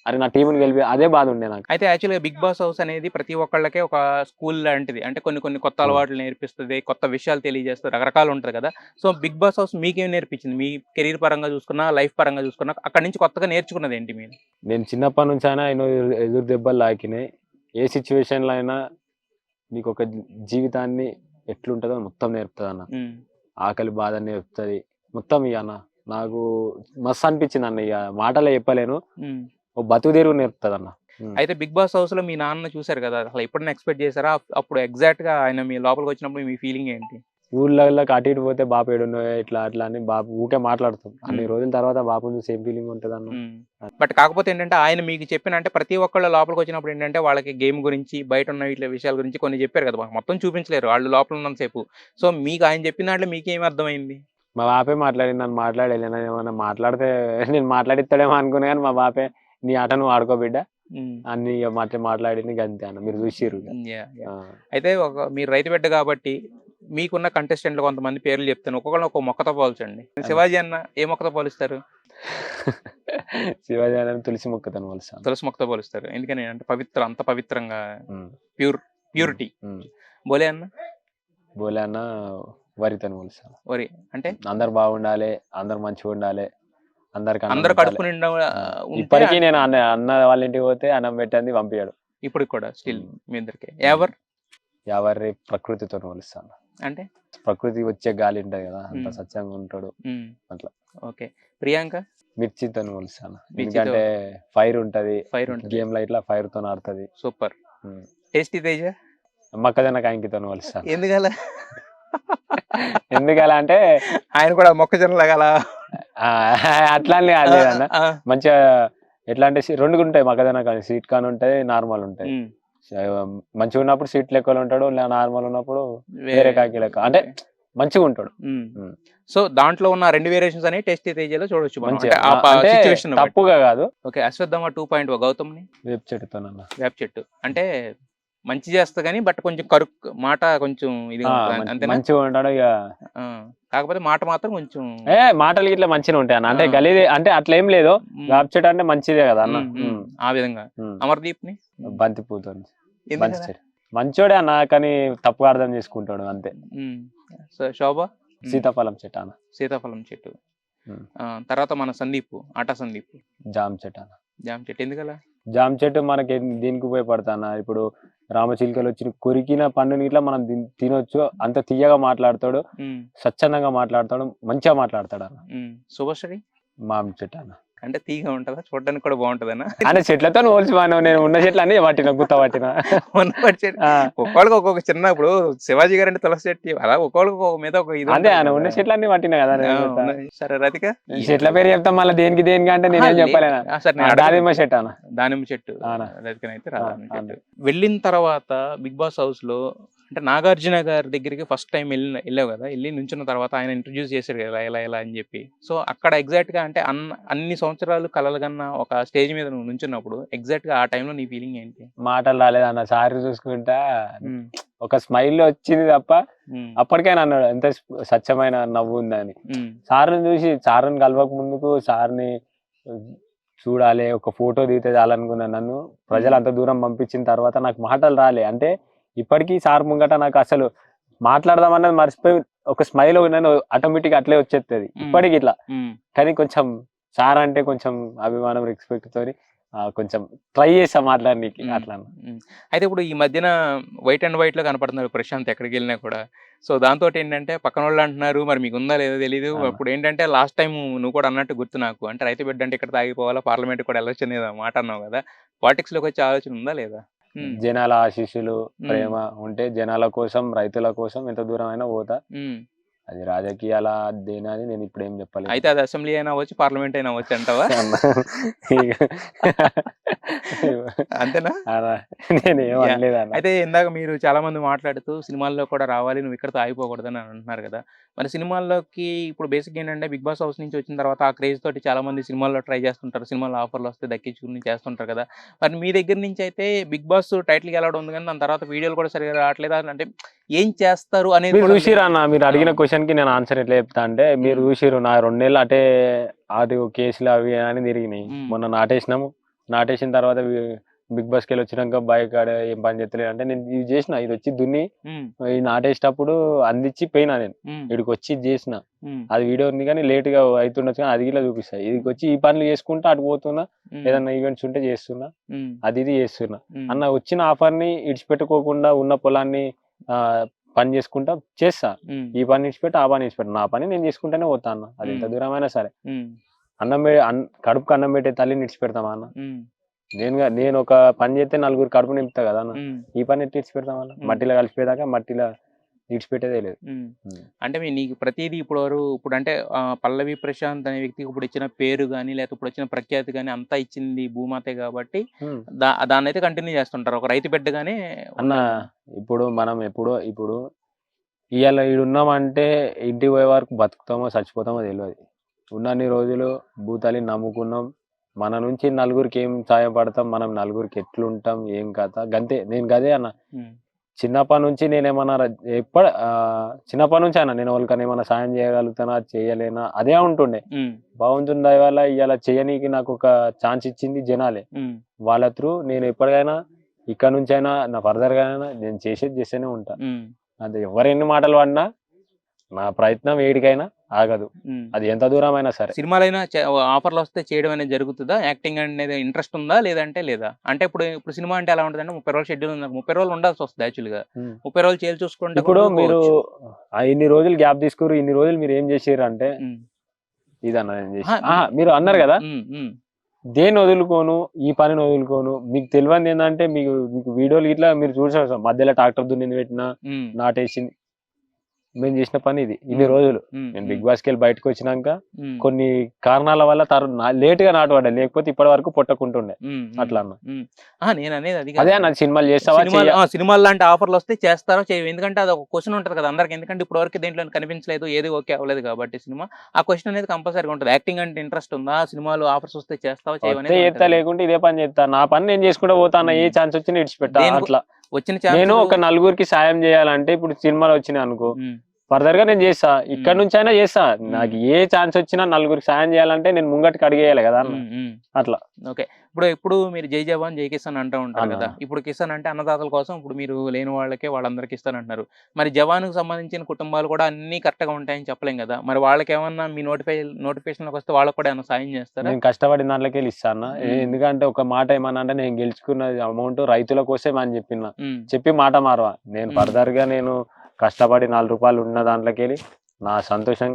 [SPEAKER 2] అరే నా టీంని గెలిపి అదే బాధ ఉండే నాకు.
[SPEAKER 1] అయితే యాక్చువల్గా బిగ్ బాస్ హౌస్ అనేది ప్రతి ఒక్కళ్ళకే ఒక స్కూల్ లాంటిది. అంటే కొన్ని కొత్త అలవాట్లు నేర్పిస్తుంది, కొత్త విషయాలు తెలియజేస్తుంది, రకరకాలు ఉంటుంది కదా. సో బిగ్ బాస్ హౌస్ మీకేం నేర్పించింది? మీ కెరీర్ పరంగా చూసుకున్నా, లైఫ్ పరంగా చూసుకున్నా, అక్కడి నుంచి కొత్తగా నేర్చుకున్నది ఏంటి మీరు?
[SPEAKER 2] నేను చిన్నప్పటి నుంచి అయినా ఎదురు దెబ్బలు లాకినాయి. ఏ సిచ్యువేషన్లో అయినా నీకు ఒక జీవితాన్ని ఎట్లుంటుందో మొత్తం నేర్పుతుంది అన్న. ఆకలి బాధ నేర్పుతుంది మొత్తం. ఇక అన్న నాకు మస్తు అనిపించింది అన్న, ఇక మాటలో చెప్పలేను, బతుకు తెరువు నేర్పుతుంది అన్న.
[SPEAKER 1] అయితే బిగ్ బాస్ హౌస్ లో మీ నాన్న చూసారు కదా, అసలు ఎప్పుడైనా ఎక్స్పెక్ట్ చేశారా? అప్పుడు ఎగ్జాక్ట్ గా ఆయన మీ లోపలికి వచ్చినప్పుడు మీ ఫీలింగ్ ఏంటి?
[SPEAKER 2] ఊళ్ళకి అటు ఇటు పోతే బాపు ఏడున్నాయో ఇట్లా అట్లా అని బాపు ఊకే మాట్లాడుతాం. అన్ని రోజుల తర్వాత బాపు సేమ్ ఫీలింగ్ ఉంటుంది అన్న.
[SPEAKER 1] బట్ కాకపోతే ఏంటంటే ఆయన మీకు చెప్పిన, అంటే ప్రతి ఒక్కళ్ళు లోపలికి వచ్చినప్పుడు ఏంటంటే వాళ్ళకి గేమ్ గురించి, బయట ఉన్న వీటి విషయాల గురించి కొన్ని చెప్పారు కదా, మొత్తం చూపించలేరు వాళ్ళు లోపల ఉన్నంతసేపు. సో మీకు ఆయన చెప్పిన దాంట్లో మీకేం అర్థమైంది?
[SPEAKER 2] మా బాపే మాట్లాడి నన్ను మాట్లాడేది, ఏమన్నా మాట్లాడితే నేను మాట్లాడిస్తాడేమో అనుకున్నా కానీ మా బాపే నీ ఆట నువ్వు ఆడుకోబిడ్డ అన్ని మాట్లాడింది గంతే అన్న, మీరు చూసిర్రు.
[SPEAKER 1] అయితే మీరు రైతు బిడ్డ కాబట్టి మీకున్న కంటెస్టెంట్లు కొంతమంది పేర్లు చెప్తాను, ఒక్కొక్కరు ఒక మొక్కతో పోల్చండి. శివాజీ అన్న ఏ మొక్కతో పోలుస్తారు?
[SPEAKER 2] శివాజీ అన్న తులసి మొక్కతో పోలుస్తారు.
[SPEAKER 1] తులసి మొక్కతో పోలుస్తారు ఎందుకని? అంటే అంత పవిత్రంగా, ప్యూరిటీ. బోలే అన్న
[SPEAKER 2] వరితో పోలుస్తారు.
[SPEAKER 1] వరి అంటే
[SPEAKER 2] అందరు బాగుండాలి, అందరు మంచిగా ఉండాలి,
[SPEAKER 1] అందరు కడుపు నిండా.
[SPEAKER 2] ఇప్పటికీ నేను అన్న వాళ్ళ ఇంటికి పోతే అన్నం పెట్టండి పంపించాడు,
[SPEAKER 1] ఇప్పుడు కూడా స్టిల్ మీ ఇద్దరికి.
[SPEAKER 2] ఎవరి ప్రకృతితో పోలుస్తాను.
[SPEAKER 1] అంటే
[SPEAKER 2] ప్రకృతి వచ్చే గాలి ఉంటది కదా, అంత సత్యంగా ఉంటాడు అట్లా.
[SPEAKER 1] ఓకే. ప్రియాంక
[SPEAKER 2] మిర్చితో పోలుస్తాను, ఎందుకంటే ఫైర్ ఉంటది గేమ్ లో, ఇట్లా ఫైర్ తో ఆడుతుంది.
[SPEAKER 1] సూపర్. టేస్టీ తేజ
[SPEAKER 2] మొక్కజొన్న కాంకితో పోలుస్తాను.
[SPEAKER 1] ఎందుకలా అంటే ఆయన కూడా మొక్కజొన్న లాగా
[SPEAKER 2] అట్లా లేదన్న, మంచిగా ఎట్లా అంటే రెండు ఉంటాయి మొక్కజొన్న కానీ, స్వీట్ కాన్ ఉంటాయి, నార్మల్ ఉంటాయి. మంచిగా ఉన్నప్పుడు స్వీట్ లెక్కలు ఉంటాడు, నార్మల్ ఉన్నప్పుడు వేరే కాకి లెక్క. అంటే మంచిగా ఉంటాడు.
[SPEAKER 1] సో దాంట్లో ఉన్న 2 వేరియేషన్స్ అనేవి టేస్టీ తేజలో చూడొచ్చు మనం.
[SPEAKER 2] మంచిగా
[SPEAKER 1] అంటే ఆ సిచువేషన్
[SPEAKER 2] తప్పుగా కాదు.
[SPEAKER 1] ఓకే, అశ్వత్థామ 2.0 గౌతమ్ని
[SPEAKER 2] వేప చెట్టుతోనన్న
[SPEAKER 1] వేప చెట్టు అంటే మంచి చేస్తా కానీ బట్ కొంచెం మాట కొంచెం ఇది అంతేనా?
[SPEAKER 2] మంచిగా ఉంటాడు ఇక.
[SPEAKER 1] కాకపోతే మాట మాత్రం కొంచెం
[SPEAKER 2] మాటలు ఇట్లా మంచిగా ఉంటాయి అన్న. అంటే గలీదే అంటే అట్లా ఏం లేదు. వేప చెట్టు అంటే మంచిదే కదా అన్న.
[SPEAKER 1] ఆ విధంగా. అమర్దీప్ ని
[SPEAKER 2] బంతి పూతో మంచి చెట్టు మంచోడే అన్న, కానీ తప్పుగా అర్థం చేసుకుంటాడు అంతే.
[SPEAKER 1] శోభ
[SPEAKER 2] సీతాఫలం చెట్టు అన్న.
[SPEAKER 1] సీతాఫలం చెట్టు. తర్వాత మన సందీప్ ఆటా సందీప్
[SPEAKER 2] జామ చెట్టు అన్న.
[SPEAKER 1] జామ చెట్టు ఎందుకలా? జామ
[SPEAKER 2] చెట్టు మనకి దీనికి ఉపయోగపడతా అన్న. ఇప్పుడు రామచిలుకలు వచ్చి కొరికిన పండుని ఇట్లా మనం తినొచ్చు. అంత తీయగా మాట్లాడతాడు, స్వచ్ఛందంగా మాట్లాడతాడు, మంచిగా మాట్లాడతాడు అన్న.
[SPEAKER 1] శుభశ్రీ
[SPEAKER 2] మామిడి చెట్టు అన్న.
[SPEAKER 1] అంటే తీగా ఉంటుందా, చూడడానికి కూడా బాగుంటదన్నా?
[SPEAKER 2] అంటే చెట్లతో పోల్చి నేను ఉన్న చెట్లు అన్ని పట్టిన గుత్త పట్టిన.
[SPEAKER 1] ఒక్కొక్కరికి ఒక్కొక్క చిన్న, ఇప్పుడు శివాజీ గారు అంటే తులసి చెట్టు అలా ఒక్కొక్కరికి ఒక మీద ఒక ఇది.
[SPEAKER 2] అదే ఆయన ఉన్న చెట్లు అన్ని పట్టిన కదా.
[SPEAKER 1] సరే రతిక
[SPEAKER 2] చెట్ల పేరు చెప్తాం మళ్ళీ దేనికి అంటే నేనేం చెప్పలేనా. దానిమ్మ చెట్టు అన్న.
[SPEAKER 1] దానిమ్మ చెట్టు. రతికనైతే చెట్టు. వెళ్ళిన తర్వాత బిగ్ బాస్ హౌస్ లో అంటే నాగార్జున గారి దగ్గరికి ఫస్ట్ టైం వెళ్ళావు కదా, వెళ్ళి నుంచున్న తర్వాత ఆయన ఇంట్రడ్యూస్ చేశారు కదా ఎలా అని చెప్పి. సో అక్కడ ఎగ్జాక్ట్ గా అంటే అన్ని సంవత్సరాలు కలలుగన్న ఒక స్టేజ్ మీద నువ్వు నుంచున్నప్పుడు ఎగ్జాక్ట్ గా ఆ టైంలో నీ ఫీలింగ్ ఏంటి?
[SPEAKER 2] మాటలు రాలేదన్న. సారి చూసుకుంటా ఒక స్మైల్ వచ్చింది తప్ప అప్పటికైనా అన్నాడు ఎంత స్వచ్ఛమైన నవ్వు ఉందని. సార్ని చూసి సార్ని కలవక ముందుకు సార్ని చూడాలి, ఒక ఫోటో దిగితే చాలనుకున్నాను. నన్ను ప్రజలు అంత దూరం పంపించిన తర్వాత నాకు మాటలు రాలే. అంటే ఇప్పటికీ సార్ ముంగట నాకు అసలు మాట్లాడదామన్నది మర్చిపోయి ఒక స్మైల్ ఆటోమేటిక్ అట్లే వచ్చేస్తుంది ఇప్పటికి ఇట్లా. కానీ కొంచెం సార్ అంటే కొంచెం అభిమానం, రెస్పెక్ట్ తోని కొంచెం ట్రై చేసా మాట్లాడడానికి అట్లా.
[SPEAKER 1] అయితే ఇప్పుడు ఈ మధ్యన వైట్ అండ్ వైట్ లో కనపడుతున్నారు ప్రశాంత్ ఎక్కడికి వెళ్ళినా కూడా. సో దాంతో ఏంటంటే పక్కన వాళ్ళు అంటున్నారు, మరి మీకు ఉందా లేదో తెలియదు. ఇప్పుడు ఏంటంటే లాస్ట్ టైం నువ్వు కూడా అన్నట్టు గుర్తు నాకు, అంటే రైతు బిడ్డ అంటే ఇక్కడ తాగిపోవాలా, పార్లమెంట్ కూడా వెళ్ళొచ్చు అనేది మాట అన్నావు కదా. పాలిటిక్స్ లోకి వచ్చే ఆలోచన ఉందా లేదా?
[SPEAKER 2] జనాల ఆశీస్సులు, ప్రేమ ఉంటే జనాల కోసం, రైతుల కోసం ఎంత దూరం అయినా పోతా. అది రాజకీయాల దేనని నేను ఇప్పుడు ఏం చెప్పాలి.
[SPEAKER 1] అయితే అది అసెంబ్లీ అయినా అవ్వచ్చు, పార్లమెంట్ అయినా అవ్వచ్చు అంటావా? అంతేనా? అయితే ఇందాక మీరు చాలా మంది మాట్లాడుతూ సినిమాల్లో కూడా రావాలి, నువ్వు ఇక్కడ ఆగిపోకూడదని అంటున్నారు కదా. మరి సినిమాల్లోకి ఇప్పుడు బేసిక్ ఏంటంటే బిగ్ బాస్ హౌస్ నుంచి వచ్చిన తర్వాత ఆ క్రేజ్ తోటి చాలా మంది సినిమాల్లో ట్రై చేస్తుంటారు, సినిమాలో ఆఫర్లు వస్తే దక్కించుకుని చేస్తుంటారు కదా. మరి మీ దగ్గర నుంచి అయితే బిగ్ బాస్ టైటిల్ గెలవడం ఉంది కానీ దాని తర్వాత వీడియోలు కూడా సరిగా రావట్లేదు. అంటే ఏం చేస్తారు అనేది
[SPEAKER 2] చూసిరా అన్న. మీరు అడిగిన క్వశ్చన్ కి నేను ఆన్సర్ ఎట్లా చెప్తా అంటే, మీరు చూసిరు నా 2 నెలలు అంటే అది కేసులు అవి అని తిరిగినాయి. మొన్న నాటేసిన తర్వాత బిగ్ బాస్ కి వచ్చినాక బైక్ ఆడ ఏం పని చేస్తలేదు అంటే నేను ఇది చేసిన, ఇది వచ్చి దున్ని ఈ నాటేసేటప్పుడు అందించి పోయినా. నేను ఇక్కడికి వచ్చి ఇది చేసిన, అది వీడియో ఉంది కానీ లేట్ గా అవుతుండొచ్చు కానీ అది ఇలా చూపిస్తాయి. ఇదికి వచ్చి ఈ పనులు చేసుకుంటా అటు పోతున్నా, ఏదన్నా ఈవెంట్స్ ఉంటే చేస్తున్నా, అది చేస్తున్నా అన్న. వచ్చిన ఆఫర్ ని ఇడిచిపెట్టుకోకుండా ఉన్న పొలాన్ని పని చేసుకుంటా చేస్తా. ఈ పని ఇచ్చిపెట్టి ఆ పని ఇచ్చిపెట్టు, నా పని నేను చేసుకుంటానే పోతా అన్న. అది ఎంత దూరమైనా సరే. కడుపుకు అన్నం పెట్టే తల్లిని ఇడిచిపెడతామా అన్న? నేను ఒక పని చేస్తే 4 కడుపు నింపుతా కదా అన్న. ఈ పని ఎట్టి ఇడిచిపెడతాం అన్న? మట్టిలో కలిసిపోయేదాకా మట్టిలో ఇడిచిపెట్టేదే లేదు.
[SPEAKER 1] అంటే నీకు ప్రతిదీ ఇప్పుడు అంటే పల్లవి ప్రశాంత్ అనే వ్యక్తికి ఇప్పుడు ఇచ్చిన పేరు కానీ లేకపోతే ఇప్పుడు వచ్చిన ప్రఖ్యాతి కానీ అంతా ఇచ్చింది భూమాతే కాబట్టి దాన్ని అయితే కంటిన్యూ చేస్తుంటారు ఒక రైతు బిడ్డగానే
[SPEAKER 2] అన్న. ఇప్పుడు మనం ఇప్పుడు ఇవాళ ఈడున్నామంటే ఇంటికి పోయే వరకు బతుకుతామో చచ్చిపోతామో తెలియదు. ఉన్నన్ని రోజులు భూతాన్ని నమ్ముకున్నాం. మన నుంచి నలుగురికి ఏం సాయపడతాం, మనం నలుగురికి ఎట్లుంటాం, ఏం కథ గంతే. నేను గదే అన్న. చిన్నప్పటి నుంచి నేనేమన్నా చిన్నప్పటి నుంచి అన్న నేను వాళ్ళకన్నా ఏమన్నా సాయం చేయగలుగుతానా, చేయలేనా అదే ఉంటుండే. బాగుంటుంది దయ వల్ల ఇవాళ చేయనీకి నాకు ఒక ఛాన్స్ ఇచ్చింది జనాలే. వాళ్ళ త్రూ నేను ఎప్పటికైనా ఇక్కడ నుంచి అయినా నా ఫర్దర్ గా అయినా నేను చేస్తూనే ఉంటా. అది ఎవరు ఎన్ని మాటలు పడినా నా ప్రయత్నం ఏడికైనా ఆగదు, అది ఎంత దూరం అయినా సరే.
[SPEAKER 1] సినిమాలైనా ఆఫర్లు వస్తే చేయడం అనేది జరుగుతుందా? యాక్టింగ్ అనేది ఇంట్రెస్ట్ ఉందా లేదంటే లేదా? అంటే ఇప్పుడు సినిమా అంటే ఎలా ఉంటుంది అంటే 30 రోజులు షెడ్యూల్ ఉంది, 30 రోజులు ఉండాల్సి వస్తుంది యాక్చువల్ గా. 30 రోజులు చేయాలి చూసుకుంటే
[SPEAKER 2] ఇప్పుడు మీరు ఇన్ని రోజులు గ్యాప్ తీసుకురు, ఇన్ని రోజులు మీరు ఏం చేసారు అంటే ఇదన్నా మీరు అన్నారు కదా. దేన్ని వదులుకోను, ఈ పనిని వదులుకోను. మీకు తెలియదు ఏంటంటే మీకు వీడియోలు ఇట్లా మీరు చూసారు మధ్యలో ట్రాక్టర్ దున్నింది పెట్టినా, నాటేసింది మేము చేసిన పని ఇది ఇన్ని రోజులు. నేను బిగ్ బాస్కి వెళ్ళి బయటకు వచ్చినాక కొన్ని కారణాల వల్ల లేట్ గా నాటు పడ్డా, లేకపోతే ఇప్పటి వరకు పొట్టకుంటుండే అట్లా అన్న.
[SPEAKER 1] నేను అనేది అది
[SPEAKER 2] అదే అన్న, సినిమాలు చేస్తావా?
[SPEAKER 1] సినిమాలు లాంటి ఆఫర్లు వస్తే చేస్తారో చేయవు, ఎందుకంటే అది ఒక క్వశ్చన్ ఉంటుంది కదా అందరికి, ఎందుకంటే ఇప్పుడు వరకు దేంట్లో కనిపించలేదు, ఏది ఓకే అవ్వలేదు కాబట్టి సినిమా ఆ క్వశ్చన్ అనేది కంపల్సరీగా ఉంటుంది. యాక్టింగ్ అంటే ఇంట్రెస్ట్ ఉందా, సినిమాలు ఆఫర్స్ వస్తే చేస్తావా చేయవనేది
[SPEAKER 2] చేస్తా, లేకుంటే ఇదే పని చేస్తా. నా పని నేను చేసుకుంటూ పోతాను, ఏ ఛాన్స్ వచ్చినా ఇడిచిపెట్టా అట్లా.
[SPEAKER 1] వచ్చిన
[SPEAKER 2] నేను ఒక నలుగురికి సాయం చేయాలంటే ఇప్పుడు సినిమాలు వచ్చినాయి అనుకో, ఫర్దర్ గా నేను చేస్తా, ఇక్కడ నుంచి అయినా చేస్తా. నాకు ఏ ఛాన్స్ వచ్చినా నలుగురికి సాయం చేయాలంటే నేను ముంగటికి అడిగేయాలి కదా అన్న, అట్లా.
[SPEAKER 1] ఓకే, ఇప్పుడు మీరు జై జవాన్ జై కిసాన్ అంటూ ఉంటారు కదా, ఇప్పుడు కిసాన్ అంటే అన్నదాతల కోసం, ఇప్పుడు మీరు లేని వాళ్ళకే వాళ్ళందరికీ ఇస్తాను అంటున్నారు. మరి జవాన్కు సంబంధించిన కుటుంబాలు కూడా అన్ని కరెక్ట్ గా ఉంటాయని చెప్పలేం కదా, మరి వాళ్ళకి ఏమన్నా మీ నోటిఫికేషన్ వస్తే వాళ్ళకి కూడా ఏమైనా సాయం చేస్తారా?
[SPEAKER 2] నేను కష్టపడిన దాంట్లోకి వెళ్ళి ఇస్తాను. ఎందుకంటే ఒక మాట ఏమన్నా అంటే, నేను గెలుచుకున్న అమౌంట్ రైతుల కోసమే అని చెప్పి మాట మారవా. నేను ఫర్దర్ గా నేను కష్టపడి 4 రూపాయలు ఉన్న దాంట్లోకి వెళ్ళి నా సంతోషం.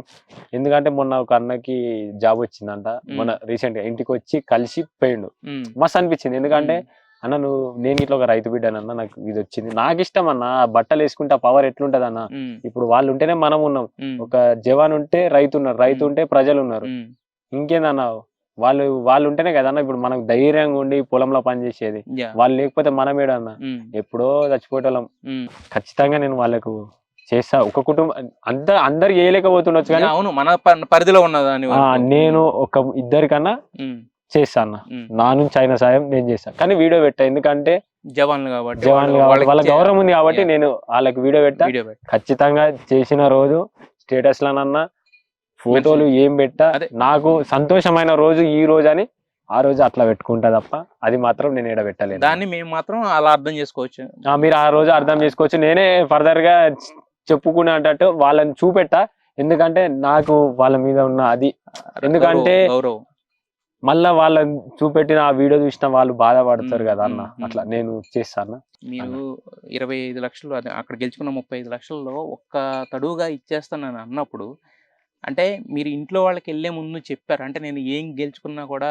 [SPEAKER 2] ఎందుకంటే మొన్న ఒక అన్నకి జాబ్ వచ్చిందంట, మొన్న రీసెంట్ గా ఇంటికి వచ్చి కలిసి పోయిండు, మస్తు అనిపించింది. ఎందుకంటే అన్న నేను ఇట్లా ఒక రైతు బిడ్డనన్నా, నాకు ఇది వచ్చింది, నాకు ఇష్టం అన్న. బట్టలు వేసుకుంటే పవర్ ఎట్లుంటది అన్న, ఇప్పుడు వాళ్ళు ఉంటేనే మనం ఉన్నాం. ఒక జవాన్ ఉంటే రైతు ఉన్నారు, రైతు ఉంటే ప్రజలు ఉన్నారు. ఇంకేందన్న, వాళ్ళు ఉంటేనే కదన్నా ఇప్పుడు మనకు ధైర్యంగా ఉండి పొలంలో పని చేసేది. వాళ్ళు లేకపోతే మనం ఏడన్నా ఎప్పుడో చచ్చిపోయేటోళ్ళం. ఖచ్చితంగా నేను వాళ్ళకు చేస్తా. ఒక కుటుంబం అందరు చేయలేకపోతుండొచ్చు కానీ
[SPEAKER 1] అవును, మన పరిధిలో ఉన్నదాన్ని
[SPEAKER 2] నేను ఒక ఇద్దరికన్నా చేస్తా అన్న. నా నుంచి అయిన సాయం నేను చేస్తా, కానీ వీడియో పెట్టా. ఎందుకంటే
[SPEAKER 1] జవాన్లు కాబట్టి
[SPEAKER 2] వాళ్ళ గౌరవం ఉంది కాబట్టి నేను వాళ్ళకి వీడియో పెట్టా. ఖచ్చితంగా చేసిన రోజు స్టేటస్ లోనన్నా ఫోటోలు ఏం పెట్టా, నాకు సంతోషమైన రోజు ఈ రోజు అని ఆ రోజు అట్లా పెట్టుకుంటా తప్ప అది మాత్రం నేను ఈడ పెట్టలేదు.
[SPEAKER 1] దాన్ని మేము మాత్రం అలా అర్థం చేసుకోవచ్చు,
[SPEAKER 2] మీరు ఆ రోజు అర్థం చేసుకోవచ్చు. నేనే ఫర్దర్ గా చెప్పుకునేటట్టు వాళ్ళని చూపెట్టా, ఎందుకంటే నాకు వాళ్ళ మీద ఉన్న అది. ఎందుకంటే మళ్ళా వాళ్ళని చూపెట్టిన ఆ వీడియో చూసిన వాళ్ళు బాధపడతారు కదా అన్న, అట్లా నేను చేస్తాను.
[SPEAKER 1] మీరు 25 లక్షలు అక్కడ గెలుచుకున్న 35 లక్షల్లో ఒక్క తడువుగా ఇచ్చేస్తానని అన్నప్పుడు, అంటే మీరు ఇంట్లో వాళ్ళకి వెళ్ళే ముందు చెప్పారు అంటే నేను ఏం గెలుచుకున్నా కూడా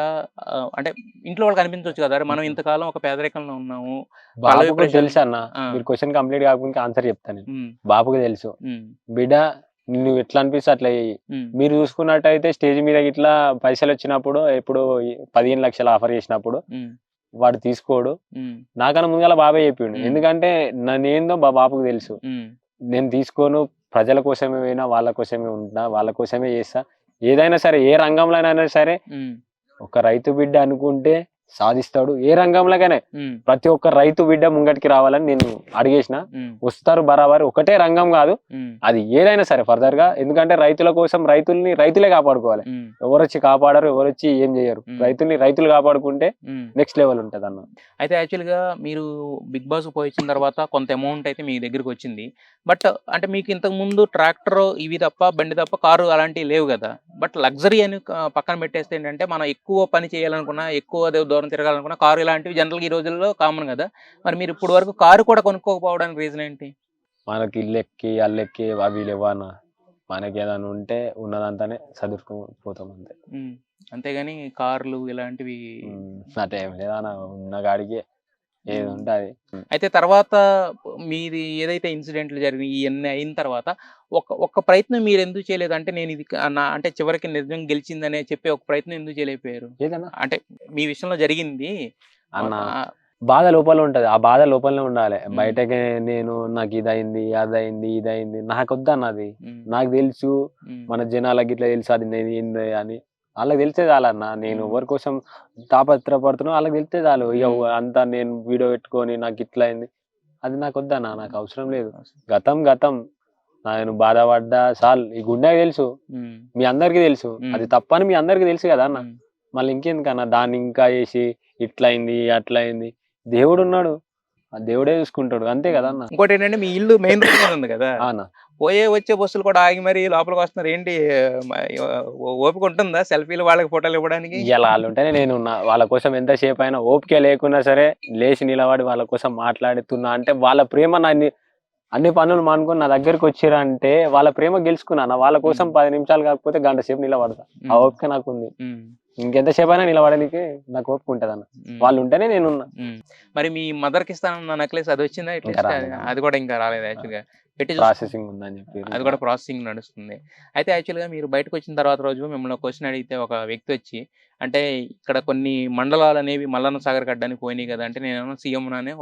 [SPEAKER 1] అంటే ఇంట్లో వాళ్ళకి అనిపించవచ్చు కదా, మనం ఇంతకాలం ఒక పేదరికంలో ఉన్నాము.
[SPEAKER 2] బాబుకు తెలుసు అన్న, మీరు క్వశ్చన్ కంప్లీట్ కాకుండా ఆన్సర్ చెప్తాను. బాబుకు తెలుసు, బిడ్డ నువ్వు ఎట్లా అనిపిస్తే అట్లా మీరు చూసుకున్నట్టయితే స్టేజ్ మీద ఇట్లా పైసలు వచ్చినప్పుడు ఎప్పుడు 15 లక్షలు ఆఫర్ చేసినప్పుడు వాడు తీసుకోడు. నాకన్నా ముందుగా బాబాయ్ చెప్పిండు, ఎందుకంటే నేనేందో బాబుకు తెలుసు. నేను తీసుకోను, ప్రజల కోసమే పోయినా, వాళ్ళ కోసమే ఉంటున్నా, వాళ్ళ కోసమే చేస్తా. ఏదైనా సరే, ఏ రంగంలోనైనా సరే ఒక రైతు బిడ్డ అనుకుంటే సాధిస్తాడు. ఏ రంగంలోగానే ప్రతి ఒక్క రైతు బిడ్డ ముంగటికి రావాలని నేను అడిగేసిన. వస్తారు బరాబర్, ఒకటే రంగం కాదు, అది ఏదైనా సరే ఫర్దర్ గా. ఎందుకంటే రైతుల కోసం రైతులే కాపాడుకోవాలి. ఎవరొచ్చి కాపాడరు, ఎవరొచ్చి ఏం చేయరు. రైతులు కాపాడుకుంటే నెక్స్ట్ లెవెల్ ఉంటది అన్న.
[SPEAKER 1] అయితే యాక్చువల్ గా మీరు బిగ్ బాస్ పోయించిన తర్వాత కొంత అమౌంట్ అయితే మీ దగ్గరికి వచ్చింది. బట్ అంటే మీకు ఇంతకు ముందు ట్రాక్టర్ ఇవి తప్ప, బండి తప్ప కారు అలాంటివి లేవు కదా. బట్ లగ్జరీ అని పక్కన పెట్టేస్తే ఏంటంటే, మనం ఎక్కువ పని చేయాలనుకున్నా, ఎక్కువ దూరం తిరగాలనుకున్నా కారు ఇలాంటివి జనరల్గా ఈ రోజుల్లో కామన్ కదా. మరి మీరు ఇప్పుడు వరకు కారు కూడా కొనుక్కోకపోవడానికి రీజన్ ఏంటి?
[SPEAKER 2] మనకి ఇల్లెక్కి అల్లెక్కి అవి లేవన్నా, మనకి ఏదైనా ఉంటే ఉన్నదంతానే చదువుకోపోతాం అంతే.
[SPEAKER 1] అంతేగాని కార్లు ఇలాంటివి
[SPEAKER 2] అటే లేదన్నా, ఉన్న గాడికి ఏది ఉంటే అది.
[SPEAKER 1] అయితే తర్వాత మీది ఏదైతే ఇన్సిడెంట్లు జరిగినాయి ఇవన్నీ అయిన తర్వాత ఒక ప్రయత్నం మీరు ఎందుకు చేయలేదు? అంటే నేను ఇది అంటే చివరికి నిజం గెలిచిందనే చెప్పే ఒక ప్రయత్నం ఎందుకు చేయలేకపోయారు?
[SPEAKER 2] ఏదన్నా
[SPEAKER 1] అంటే మీ విషయంలో జరిగింది
[SPEAKER 2] అన్న, బాధ లోపల ఉంటది, ఆ బాధ లోపలనే ఉండాలి. బయటకి నేను నాకు ఇదైంది ఇదైంది నాకు వద్దన్నది. నాకు తెలుసు, మన జనాలకి ఇట్లా తెలుసు అది నేను ఏంది అని. వాళ్ళకి తెలిస్తే చాలన్న, నేను ఎవరి కోసం తాపత్రపడుతున్నా వాళ్ళకి తెలిస్తే చాలు. ఇక అంతా నేను వీడియో పెట్టుకొని నాకు ఇట్లా అయింది అది నాకు వద్దన్నా, నాకు అవసరం లేదు. గతం నేను బాధపడ్డా చాలు. ఈ గుండెకి తెలుసు, మీ అందరికి తెలుసు అది తప్పని మీ అందరికి తెలుసు కదా అన్న. మళ్ళీ ఇంకెందుకన్నా దాన్ని ఇంకా చేసి ఇట్లయింది అట్లయింది. దేవుడు ఉన్నాడు, ఆ దేవుడే చూసుకుంటాడు అంతే కదా అన్న.
[SPEAKER 1] ఇంకోటి ఏంటంటే, మీ ఇల్లు మెయిన్ రోడ్ ఉంది కదా, పోయే వచ్చే బస్సులు కూడా ఆగి మరి లోపలికి వస్తున్నారు. ఏంటి ఓపిక ఉంటుందా సెల్ఫీలు వాళ్ళకి ఫోటోలు ఇవ్వడానికి?
[SPEAKER 2] ఇలా వాళ్ళు ఉంటేనే నేను వాళ్ళ కోసం ఎంతసేపు అయినా, ఓపిక లేకున్నా సరే లేచి నిలబడి వాళ్ళ కోసం మాట్లాడుతున్నా. అంటే వాళ్ళ ప్రేమ అన్ని పనులు మానుకొని నా దగ్గరికి వచ్చారంటే వాళ్ళ ప్రేమ గెలుచుకున్నా. వాళ్ళ కోసం 10 నిమిషాలు కాకపోతే గంట సేపు నిలబడతా, ఆ ఓపిక నాకు ఉంది. ఇంకెంతసేపు అయినా నిలబడడానికి నాకు ఓపిక ఉంటుంది అన్న. వాళ్ళు ఉంటేనే నేనున్నా.
[SPEAKER 1] మరి మీ మదర్ కి ఇస్తానన్న నెక్లెస్ అది వచ్చిందా
[SPEAKER 2] ఇంకా
[SPEAKER 1] అట్లీస్ట్?
[SPEAKER 2] రాలేదు.
[SPEAKER 1] అది కూడా ఇంకా రాలేదు యాక్చువల్గా. పెట్టి
[SPEAKER 2] ప్రాసెసింగ్ ఉందని చెప్పి
[SPEAKER 1] అది కూడా ప్రాసెసింగ్ నడుస్తుంది. అయితే యాక్చువల్గా మీరు బయటకు వచ్చిన తర్వాత రోజు మిమ్మల్ని ఒక క్వశ్చన్ అడిగితే ఒక వ్యక్తి వచ్చి, అంటే ఇక్కడ కొన్ని మండలాలు అనేవి మల్లన్న సాగర్ గడ్డానికి పోయినాయి కదా అంటే, నేను సీఎం అనే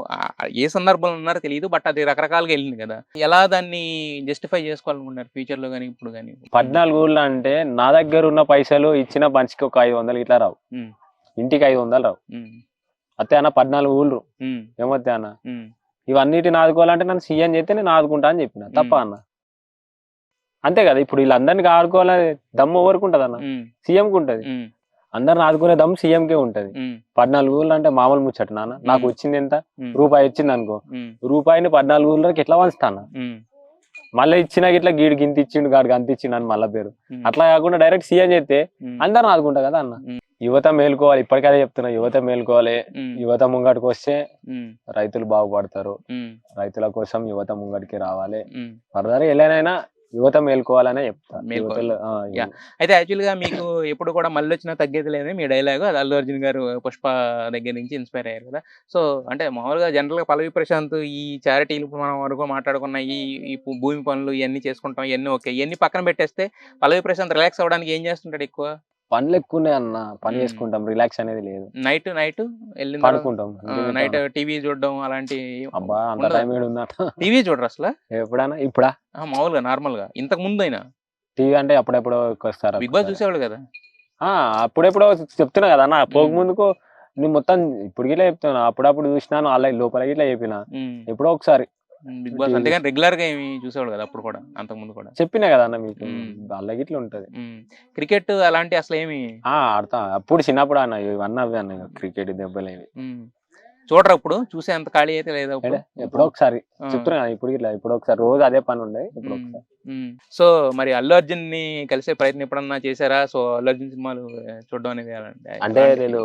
[SPEAKER 1] ఏ సందర్భంలో ఉన్నారో తెలియదు, బట్ అది రకరకాలుగా వెళ్ళింది కదా, ఎలా దాన్ని జస్టిఫై చేసుకోవాలనుకుంటున్నారు ఫ్యూచర్ లో కానీ ఇప్పుడు కానీ?
[SPEAKER 2] 14 ఊళ్ళు అంటే నా దగ్గర ఉన్న పైసలు ఇచ్చిన మనిషికి ఒక 500 ఇట్లా రావు, ఇంటికి 500 రావు. అత్తే అన్న 14 ఊళ్ళు ఏమొత్తే అన్న, ఇవన్నిటిని ఆదుకోవాలంటే నన్ను సీఎం చేస్తే నేను ఆదుకుంటా అని చెప్పిన. తప్ప అన్న? అంతే కదా. ఇప్పుడు వీళ్ళందరినీ ఆడుకోవాలని దమ్ము ఎవరికి ఉంటది అన్న? సీఎంకి ఉంటది. అందరిని ఆదుకునే దమ్ము సీఎంకే ఉంటది. 14 ఊళ్ళు అంటే మామూలు ముచ్చట నాన్న. నాకు వచ్చింది ఎంత? రూపాయి వచ్చింది అనుకో, రూపాయిని 14 ఊళ్ళకి ఎట్లా వంచుతాను? మళ్ళీ ఇచ్చినా ఇట్లా గీడికి ఇంత ఇచ్చిండు, గాడికి అంత ఇచ్చిండు అని మళ్ళీ పేరు. అట్లా కాకుండా డైరెక్ట్ సీఎం చేస్తే అందరిని ఆదుకుంటా కదా అన్న. యువత మేలుకోవాలి, ఇప్పటికదే చెప్తున్నా, యువత మేలుకోవాలి. యువత ముంగటికి వస్తే రైతులు బాగుపడతారు. రైతుల కోసం యువత ముంగటికి రావాలి. ఫర్దర్ ఎలానైనా యువత మేలుకోవాలనే చెప్తా.
[SPEAKER 1] అయితే యాక్చువల్ గా మీకు ఎప్పుడు కూడా మళ్ళీ వచ్చినా తగ్గేది లేదని మీ డైలాగ్, అది అల్లు అర్జున్ గారు పుష్ప దగ్గర నుంచి ఇన్స్పైర్ అయ్యారు కదా. సో అంటే మామూలుగా జనరల్ గా పల్లవి ప్రశాంత్ ఈ చారిటీలు మనం వరకు మాట్లాడుకున్న ఈ భూమి పనులు ఇవన్నీ చేసుకుంటాం, ఇవన్నీ ఓకే, ఇవన్నీ పక్కన పెట్టేస్తే పల్లవి ప్రశాంత్ రిలాక్స్ అవ్వడానికి ఏం చేస్తుంటాడు? ఎక్కువ
[SPEAKER 2] పనులు ఎక్కువనే అన్న, పని చేసుకుంటాం, రిలాక్స్ అనేది లేదు.
[SPEAKER 1] నైట్ వెళ్ళిన
[SPEAKER 2] పడుకుంటాం,
[SPEAKER 1] నైట్ టీవీ చూడడం అలాంటి.
[SPEAKER 2] అబ్బా అంత టైం ఏడుందా?
[SPEAKER 1] టీవీ చూడరు అసలు
[SPEAKER 2] ఎప్పుడైనా? ఇప్పుడా?
[SPEAKER 1] మామూలుగా నార్మల్ గా ఇంతకు ముందు అయినా
[SPEAKER 2] టీవీ అంటే అప్పుడెప్పుడో వస్తారా?
[SPEAKER 1] బిగ్ బాస్ చూసేవాళ్ళు కదా.
[SPEAKER 2] అప్పుడెప్పుడో చెప్తున్నా కదా అన్న, పోక ముందుకు నువ్వు మొత్తం ఇప్పుడు గిట్లా చెప్తున్నా. అప్పుడప్పుడు చూసినాను అలా లోపల గిట్లా చెప్పిన ఎప్పుడో ఒకసారి
[SPEAKER 1] బిగ్ బాస్. అంతేగాని రెగ్యులర్ గా ఏమి చూసేవాడు కదా అప్పుడు కూడా, అంతకు ముందు కూడా
[SPEAKER 2] చెప్పినా కదా అన్న మీకు. అలా గిట్లా ఉంటది.
[SPEAKER 1] క్రికెట్ అలాంటి అసలు ఏమి
[SPEAKER 2] ఆడతా అప్పుడు చిన్నప్పుడు అన్న, ఇవన్నీ అవి అన్న, క్రికెట్ దెబ్బలేవి
[SPEAKER 1] చూడరు అప్పుడు. చూసే అంత ఖాళీ అయితే లేదా?
[SPEAKER 2] ఎప్పుడో ఒకసారి చెప్తున్నా కదా, ఇప్పుడు ఇట్లా ఎప్పుడో ఒకసారి, రోజు అదే పని ఉండే.
[SPEAKER 1] సో మరి అల్లు అర్జున్ ని కలిసే ప్రయత్నం ఎప్పుడన్నా చేశారా? సో అల్లు అర్జున్ సినిమాలు చూడడం అనేది
[SPEAKER 2] అంటే నేను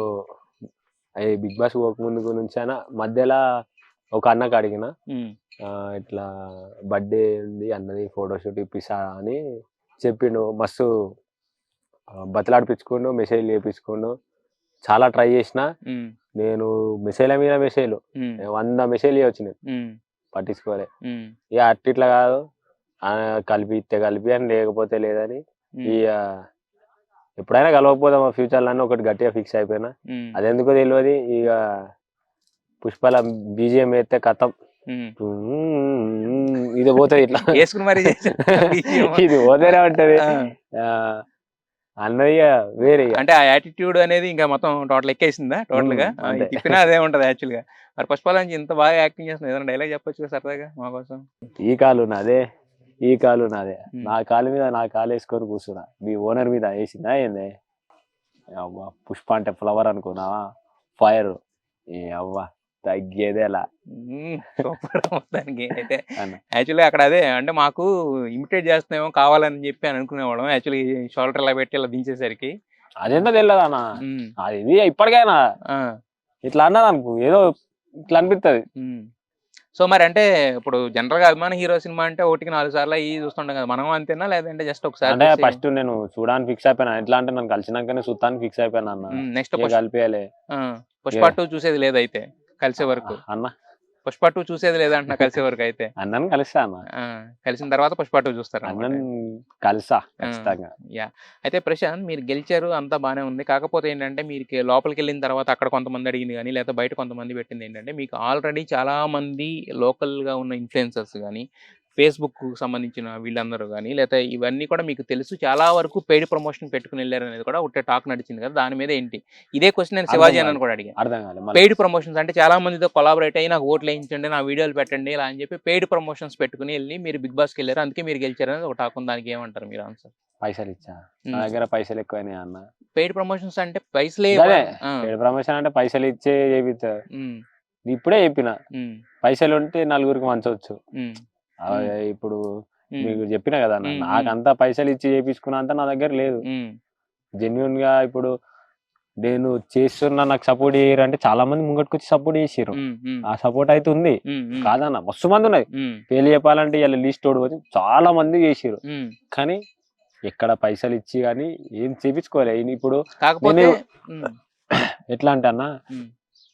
[SPEAKER 2] బిగ్ బాస్ పోక ముందు నుంచి అయినా మధ్యలో ఒక అన్నకు అడిగిన, ఇట్లా బర్త్డే ఉంది అన్నది, ఫోటోషూట్ ఇప్పిస్తా అని చెప్పిండు. మస్తు బతలాడిపించుకుండు, మెసేజ్లు చేపించుకుండు. చాలా ట్రై చేసిన నేను, మెసేజ్ల మీద మెసేజ్లు 100 మెసేజ్లు వచ్చినాయి, పట్టించుకోలే. ఇక అట్టిట్లా కాదు, కలిపి ఇస్తే కలిపి అని, లేకపోతే లేదని. ఇక ఎప్పుడైనా కలవకపోదాం ఫ్యూచర్ లో ఒకటి గట్టిగా ఫిక్స్ అయిపోయినా. అది ఎందుకో తెలియదు. ఇక పుష్పల బీజిఎం వేస్తే కథం, ఇది పోతుంది ఇట్లా
[SPEAKER 1] వేసుకుని మరి
[SPEAKER 2] ఇది పోతేనే ఉంటది అన్నయ్య. వేరే
[SPEAKER 1] అంటే ఆ యాటిట్యూడ్ అనేది ఇంకా మొత్తం టోటల్ ఎక్కేసిందా? టోటల్ గా తిప్పినా అదే ఉంటది యాక్చువల్ గా. మరి పుష్పాల నుంచి ఇంత బాగా యాక్టింగ్ చేస్తుంది, ఏదైనా డైలాగ్ చెప్పొచ్చు సరదాగా మా కోసం?
[SPEAKER 2] ఈ కాలు నాదే, ఈ కాలు నాదే, నా కాలు మీద నా కాలు వేసుకొని కూర్చున్నా, మీ ఓనర్ మీద వేసిందా ఏందే? అవ్వ పుష్ప అంటే ఫ్లవర్ అనుకున్నావా? ఫైర్ ఏ అవ్వ తగ్గేదేలా.
[SPEAKER 1] మొత్తానికి అయితే యాక్చువల్లీ అక్కడ అదే అంటే మాకు ఇమిటేట్ చేస్తున్నామో కావాలని చెప్పి అని అనుకునేవాళ్ళం. యాక్చువల్లీ షోల్డర్ ఇలా పెట్టి ఇలా దించేసరికి
[SPEAKER 2] అదేంటో తెలియదు అన్న. అది ఇప్పటికైనా ఇట్లా అన్నది అనుకో, ఏదో ఇట్లా అనిపిస్తుంది.
[SPEAKER 1] సో మరి అంటే ఇప్పుడు జనరల్ గా అభిమాన హీరో సినిమా అంటే 1కి 4 సార్లు అవి చూస్తుంటాం కదా, మనం అంతేనా లేదంటే జస్ట్ ఒకసారి?
[SPEAKER 2] అంటే ఫస్ట్ నేను చూడడానికి ఫిక్స్ అయిపోయినా, ఎట్లా అంటే నన్ను కలిసినాకనే చూడడానికి ఫిక్స్ అయిపోయినా అన్న.
[SPEAKER 1] నెక్స్ట్
[SPEAKER 2] కలిపేయాలి.
[SPEAKER 1] పుష్ప 2 చూసేది లేదైతే కలిసే వరకు
[SPEAKER 2] అన్న,
[SPEAKER 1] పుష్ప 2 చూసేది లేదంటున్నా కలిసే వరకు అయితే?
[SPEAKER 2] అన్నని కలుస్తా అన్న, కలిసిన
[SPEAKER 1] తర్వాత పుష్ప 2 చూస్తారు
[SPEAKER 2] అన్నని కలుసా ఖచ్చితంగా.
[SPEAKER 1] అయితే ప్రశాంత్, మీరు గెలిచారు అంతా బానే ఉంది, కాకపోతే ఏంటంటే మీరు లోపలికి వెళ్ళిన తర్వాత అక్కడ కొంతమంది అడిగింది కానీ లేదా బయట కొంతమంది పెట్టింది ఏంటంటే, మీకు ఆల్రెడీ చాలా మంది లోకల్ గా ఉన్న ఇన్ఫ్లుయెన్సర్స్ కానీ, ఫేస్బుక్ సంబంధించిన వీళ్ళందరూ కానీ, లేదా ఇవన్నీ కూడా మీకు తెలుసు, చాలా వరకు పెయిడ్ ప్రమోషన్ పెట్టుకుని వెళ్ళారు అనేది కూడా ఒకటే టాక్ నడిచింది కదా, దాని మీద ఏంటి? ఇదే క్వశ్చన్ నేను శివాజీ అని కూడా అడిగాను.
[SPEAKER 2] అర్థం కాలేదు.
[SPEAKER 1] పెయిడ్ ప్రమోషన్స్ అంటే చాలా మందితో కొలాబరేట్ అయ్యి నాకు ఓట్లు వేయించండి, నా వీడియోలు పెట్టండి ఇలా అని చెప్పి పెయిడ్ ప్రమోషన్స్ పెట్టుకుని వెళ్ళి మీరు బిగ్ బాస్కి వెళ్ళారు, అందుకే మీరు గెలిచారు అనేది ఒక టాక్ ఉంది. దానికి ఏమంటారు మీరు ఆన్సర్?
[SPEAKER 2] పైసలు ఇచ్చా, నా దగ్గర పైసలు ఎక్కువైనాయి అన్న.
[SPEAKER 1] పెయిడ్ ప్రమోషన్స్ అంటే పైసలే?
[SPEAKER 2] పెయిడ్ ప్రమోషన్ అంటే పైసలు ఇచ్చే చేపిస్తారు. ఇప్పుడే చెప్పిన, పైసలు ఉంటే నలుగురికి మంచవచ్చు. ఇప్పుడు మీకు చెప్పిన కదా అన్న, నాకంతా పైసలు ఇచ్చి చేపించుకున్నంత నా దగ్గర లేదు. జెన్యున్ గా ఇప్పుడు నేను చేస్తున్నా, నాకు సపోర్ట్ చేయరు అంటే చాలా మంది ముంగట్టుకు వచ్చి సపోర్ట్ చేసారు. ఆ సపోర్ట్ అయితే ఉంది కాదన్న, మస్తు మంది ఉన్నది. పేర్లు చెప్పాలంటే ఇలా లిస్ట్ ఓడిపోతే చాలా మంది చేసారు. కానీ ఎక్కడ పైసలు ఇచ్చి కానీ ఏం చేపించుకోలే. ఇప్పుడు
[SPEAKER 1] కాకపోతే
[SPEAKER 2] నేను
[SPEAKER 1] ఉమ్,
[SPEAKER 2] ఎట్లా అంటే అన్న,
[SPEAKER 1] ఉమ్,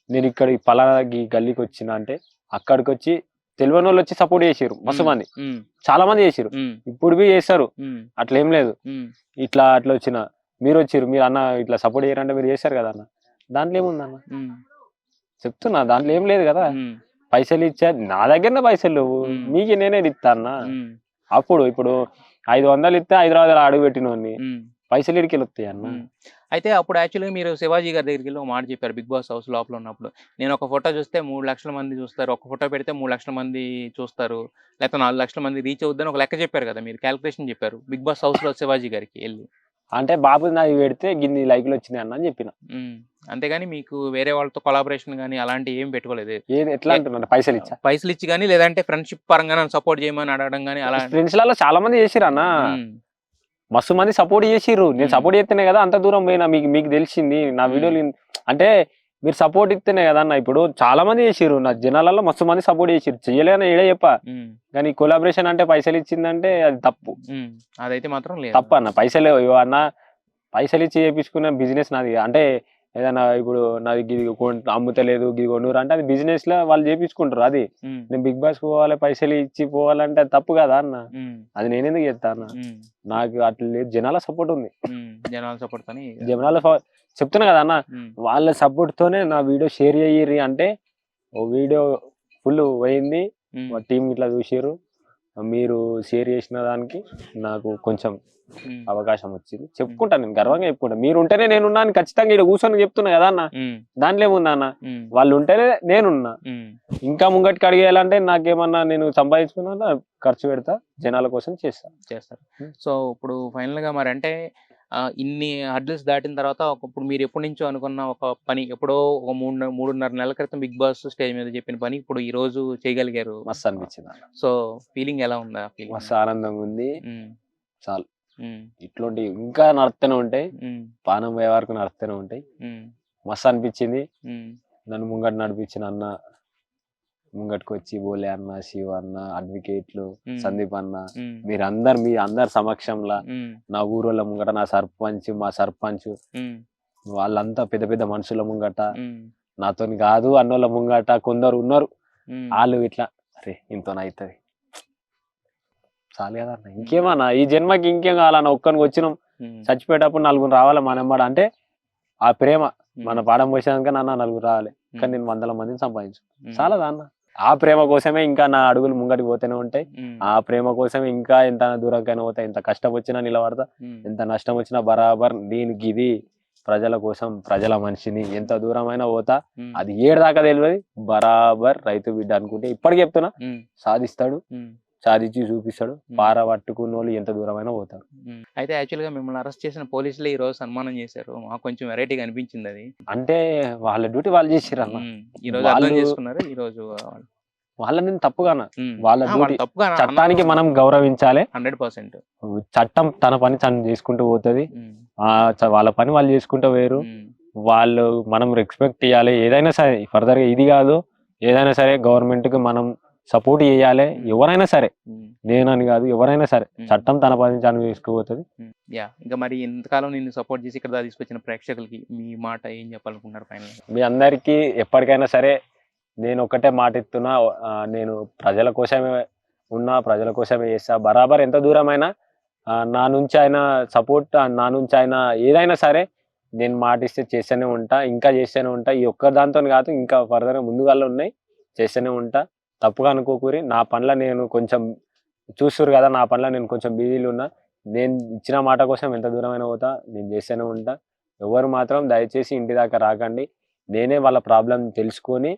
[SPEAKER 2] నేను ఇక్కడ ఈ పలానా గల్లీకి వచ్చిన అంటే అక్కడికి వచ్చి తెలియని వాళ్ళు వచ్చి సపోర్ట్ చేసారు మస్తు మంది,
[SPEAKER 1] ఉమ్,
[SPEAKER 2] చాలా మంది చేసారు,
[SPEAKER 1] ఉమ్,
[SPEAKER 2] ఇప్పుడు బి చేస్తారు.
[SPEAKER 1] ఉమ్,
[SPEAKER 2] అట్లా ఏం లేదు.
[SPEAKER 1] ఉమ్,
[SPEAKER 2] అట్లా వచ్చిన మీరు వచ్చారు, మీరు అన్న ఇట్లా సపోర్ట్ చేయరంటే మీరు చేశారు కదా అన్న, దాంట్లో ఏముందన్న
[SPEAKER 1] ఉమ్,
[SPEAKER 2] చెప్తున్నా, దాంట్లో ఏం లేదు కదా.
[SPEAKER 1] ఉమ్,
[SPEAKER 2] పైసలు ఇచ్చా, నా దగ్గరనే పైసలు లేవు,
[SPEAKER 1] ఉమ్,
[SPEAKER 2] మీకు నేనే ఇస్తా అన్న.
[SPEAKER 1] ఉమ్,
[SPEAKER 2] అప్పుడు ఇప్పుడు 500 ఇస్తే హైదరాబాద్ అడుగు పెట్టినోడిని
[SPEAKER 1] ఉమ్,
[SPEAKER 2] పైసలు ఇడికి వస్తాయి అన్న.
[SPEAKER 1] ఉమ్. అయితే అప్పుడు యాక్చువల్గా మీరు శివాజీ గారి దగ్గరికి వెళ్ళి ఒక మాట చెప్పారు బిగ్ బాస్ హౌస్ లోపల ఉన్నప్పుడు. నేను ఒక ఫోటో చూస్తే 3 లక్షల మంది చూస్తారు, ఒక ఫోటో పెడితే 3 లక్షల మంది చూస్తారు, లేకపోతే 4 లక్షల మంది రీచ్ అవుద్దని ఒక లెక్క చెప్పారు కదా, మీరు క్యాలిక్యులేషన్ చెప్పారు బిగ్ బాస్ హౌస్ లో శివాజీ గారికి వెళ్ళి.
[SPEAKER 2] అంటే బాబు నాది పెడితే గిన్ని లైకులు వచ్చినాయి అన్న అని చెప్పిన.
[SPEAKER 1] ఉమ్. అంతేగాని మీకు వేరే వాళ్ళతో కొలాబరేషన్ కానీ అలాంటివి ఏం పెట్టుకోలేదు.
[SPEAKER 2] ఏది ఎట్లా అంటున్నా, పైసలు ఇచ్చా
[SPEAKER 1] పైసలు ఇచ్చి కానీ లేదంటే ఫ్రెండ్షిప్ పరంగా సపోర్ట్ చేయమని అడగడం కానీ అలా.
[SPEAKER 2] ఫ్రెండ్స్ లలో చాలా మంది చేసిరు అన్న,
[SPEAKER 1] ఉమ్,
[SPEAKER 2] మస్తు మంది సపోర్ట్ చేసిర్రు. నేను
[SPEAKER 1] మ్మ్.
[SPEAKER 2] సపోర్ట్ చేస్తేనే కదా అంత దూరం పోయినా, మీకు మీకు తెలిసింది నా
[SPEAKER 1] మ్మ్.
[SPEAKER 2] వీడియోలు అంటే మీరు సపోర్ట్ ఇస్తేనే కదా అన్న. ఇప్పుడు చాలా మంది చేసిర్రు, నా జనాలలో మస్తు మంది సపోర్ట్ చేసిర్రు, చెయ్యలేని ఏడే చెప్ప.
[SPEAKER 1] ఉమ్,
[SPEAKER 2] కానీ కొలాబరేషన్ అంటే పైసలు ఇచ్చిందంటే అది తప్పు,
[SPEAKER 1] ఉమ్. అదైతే మాత్రం లేదు.
[SPEAKER 2] తప్పు అన్న. పైసలు అన్న, పైసలు ఇచ్చి చేపించుకున్న బిజినెస్ నాది. అంటే ఏదన్నా ఇప్పుడు నాది గిది అమ్ముతలేదు గిది కొనురు అంటే అది బిజినెస్ లో వాళ్ళు చేపించుకుంటారు. అది
[SPEAKER 1] ఉమ్,
[SPEAKER 2] నేను బిగ్ బాస్ పోవాలి పైసలు ఇచ్చి పోవాలంటే అది తప్పు కదా అన్న.
[SPEAKER 1] ఉమ్,
[SPEAKER 2] అది నేనెందుకు చేస్తా అన్న,
[SPEAKER 1] ఉమ్,
[SPEAKER 2] నాకు అట్లా లేదు, జనాల సపోర్ట్ ఉంది.
[SPEAKER 1] ఉమ్. జనాల సపోర్ట్ తోని.
[SPEAKER 2] జనాల చెప్తున్నా కదా అన్న,
[SPEAKER 1] ఉమ్,
[SPEAKER 2] వాళ్ళ సపోర్ట్ తోనే నా వీడియో షేర్ చేయర్రి అంటే ఓ వీడియో ఫుల్ పోయింది,
[SPEAKER 1] ఉమ్,
[SPEAKER 2] మా టీం ఇట్లా చూసారు, మీరు షేర్ చేసిన దానికి నాకు కొంచెం
[SPEAKER 1] ఉమ్,
[SPEAKER 2] అవకాశం వచ్చింది. చెప్పుకుంటాను, నేను గర్వంగా చెప్పుకుంటాను. మీరు ఉంటేనే నేనున్నాను ఖచ్చితంగా, ఇక్కడ కూర్చొని చెప్తున్నా కదా అన్న.
[SPEAKER 1] ఉమ్,
[SPEAKER 2] దాంట్లో ఏముందా అన్న,
[SPEAKER 1] ఉమ్,
[SPEAKER 2] వాళ్ళు ఉంటేనే నేనున్నా.
[SPEAKER 1] ఉమ్.
[SPEAKER 2] ఇంకా ముంగటికి అడిగేయాలంటే నాకేమన్నా నేను సంపాదించుకున్నా ఖర్చు పెడతా, జనాల కోసం చేస్తా.
[SPEAKER 1] చేస్తారు. సో ఇప్పుడు ఫైనల్ గా మరి అంటే ఇన్ని హర్డిల్స్ దాటిన తర్వాత ఇప్పుడు మీరు ఎప్పటి నుంచో అనుకున్న ఒక పని ఎప్పుడో ఒక 3.5 నెలల క్రితం బిగ్ బాస్ స్టేజ్ మీద చెప్పిన పని ఇప్పుడు ఈ రోజు చేయగలిగారు.
[SPEAKER 2] మస్తు అనిపించింది అన్న,
[SPEAKER 1] సో ఫీలింగ్ ఎలా ఉందా? ఫీలింగ్
[SPEAKER 2] మస్తు ఆనందంగా ఉంది. చాలు, ఇట్లాంటి ఇంకా నడుస్తూనే ఉంటాయి, పానం పోయే వరకు నడుస్తూనే ఉంటాయి. మస్తు అనిపించింది. నన్ను ముంగట నడిపించిన అన్న, ముంగటికి వచ్చి బోలే అన్న, శివ అన్న, అడ్వకేట్లు, సందీప్ అన్న, మీరందరు మీ అందరి సమక్షంలో నా ఊరోళ్ళ ముంగట, నా సర్పంచ్, మా సర్పంచ్, వాళ్ళంతా పెద్ద పెద్ద మనుషుల ముంగట, నాతోని కాదు అన్నోళ్ళ ముంగట కొందరు ఉన్నారు, వాళ్ళు ఇట్లా అరే ఇంతోనవుతుంది చాలు కదా అన్న, ఇంకేమన్నా ఈ జన్మకి ఇంకేం కావాలన్న, ఒక్కనికి వచ్చినాం, చచ్చిపోయేటప్పుడు 4 రావాలి మన ఎమ్మడ అంటే ఆ ప్రేమ మన పాడం పోసాక నాన్న 4 రావాలి, కానీ నేను 100 మందిని సంపాదించు చాలా అన్న. ఆ ప్రేమ కోసమే ఇంకా నా అడుగులు ముంగటికి పోతూనే ఉంటాయి, ఆ ప్రేమ కోసమే ఇంకా ఎంత దూరంకైనా పోతాయి, ఎంత కష్టం వచ్చినా నిలబడతా, ఎంత నష్టం వచ్చినా బరాబర్ నేను గిది ప్రజల కోసం, ప్రజల మనిషిని, ఎంత దూరమైనా పోతా, అది ఏడు దాకా తెలియదు, బరాబర్ రైతు బిడ్డ అనుకుంటే ఇప్పటికి చెప్తున్నా, సాధిస్తాడు, సాధించి చూపిస్తాడు, పార పట్టుకున్న వాళ్ళు ఎంత దూరమైనా పోతారు.
[SPEAKER 1] అయితే యాక్చువల్ గా మిమ్మల్ని అరెస్ట్ చేసిన పోలీసులు ఈ రోజు సన్మానం చేశారు, మాకు కొంచెం వెరైటీగా అనిపించింది అది.
[SPEAKER 2] అంటే వాళ్ళ డ్యూటీ వాళ్ళు చేసిర్రు అన్న,
[SPEAKER 1] ఈ రోజు అర్థం చేసుకున్నారు. ఈ రోజు
[SPEAKER 2] వాళ్ళని తప్పుగాన, వాళ్ళ డ్యూటీ, చట్టానికి మనం గౌరవించాలి
[SPEAKER 1] 100%.
[SPEAKER 2] చట్టం తన పని తను చేసుకుంటూ పోతుంది, వాళ్ళ పని వాళ్ళు చేసుకుంటూ వేరు, వాళ్ళు మనం రెస్పెక్ట్ ఇవ్వాలి. ఏదైనా సరే ఫర్దర్ గా ఇది కాదు, ఏదైనా సరే గవర్నమెంట్ కి మనం సపోర్ట్ చేయాలి, ఎవరైనా సరే, నేనని కాదు ఎవరైనా సరే, చట్టం తన పని తను చేసుకుపోతుంది.
[SPEAKER 1] ఇంకా మరి ఇంతకాలం నిన్ను సపోర్ట్ చేసి ఇక్కడ తీసుకొచ్చిన ప్రేక్షకులకి మీ మాట ఏం చెప్పాలనుకున్నారు ఫైనల్?
[SPEAKER 2] మీ అందరికీ ఎప్పటికైనా సరే నేను ఒకటే మాట ఇస్తున్నా, నేను ప్రజల కోసమే ఉన్నా, ప్రజల కోసమే చేస్తా, బరాబర్ ఎంత దూరమైనా నా నుంచి అయినా సపోర్ట్, నా నుంచి అయినా ఏదైనా సరే నేను మాట ఇస్తే చేస్తూనే ఉంటా, ఇంకా చేస్తూనే ఉంటా. ఈ ఒక్క దాంతో కాదు, ఇంకా ఫర్దర్గా ముందుగా ఉన్నాయి, చేస్తూనే ఉంటా. తప్పుగా అనుకోకూరి, నా పనుల నేను కొంచెం చూస్తున్నారు కదా, నా పనుల నేను కొంచెం బిజీలు ఉన్నా, నేను ఇచ్చిన మాట కోసం ఎంత దూరమైనా పోతా, నేను చేస్తూనే ఉంటా. ఎవరు మాత్రం దయచేసి ఇంటి దాకా రాకండి, నేనే వాళ్ళ ప్రాబ్లం తెలుసుకొని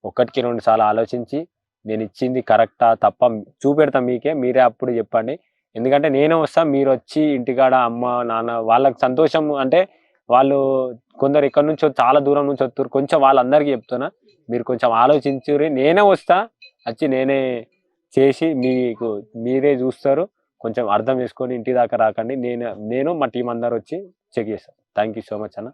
[SPEAKER 2] 1కి 2 సార్లు ఆలోచించి నేను ఇచ్చింది కరెక్టా తప్ప చూపెడతా మీకే, మీరే అప్పుడు చెప్పండి. ఎందుకంటే నేనే వస్తా, మీరు వచ్చి ఇంటికాడ అమ్మ నాన్న వాళ్ళకి సంతోషం అంటే, వాళ్ళు కొందరు ఎక్కడి నుంచో చాలా దూరం నుంచి వస్తారు, కొంచెం వాళ్ళందరికీ చెప్తున్నా, మీరు కొంచెం ఆలోచించురి, నేనే వస్తా, వచ్చి నేనే చేసి మీకు మీరే చూస్తారు, కొంచెం అర్థం చేసుకొని ఇంటి దాకా రాకండి. నేను మా టీం అందరు వచ్చి చెక్ చేస్తాం. థ్యాంక్ యూ సో మచ్ అన్న.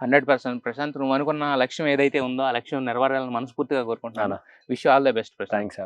[SPEAKER 1] 100% ప్రశాంత్, నువ్వు అనుకున్న లక్ష్యం ఏదైతే ఉందో ఆ లక్ష్యం నెరవేరాలని మనస్ఫూర్తిగా కోరుకుంటున్నాను. Wish all the best.
[SPEAKER 2] Thanks అన్న.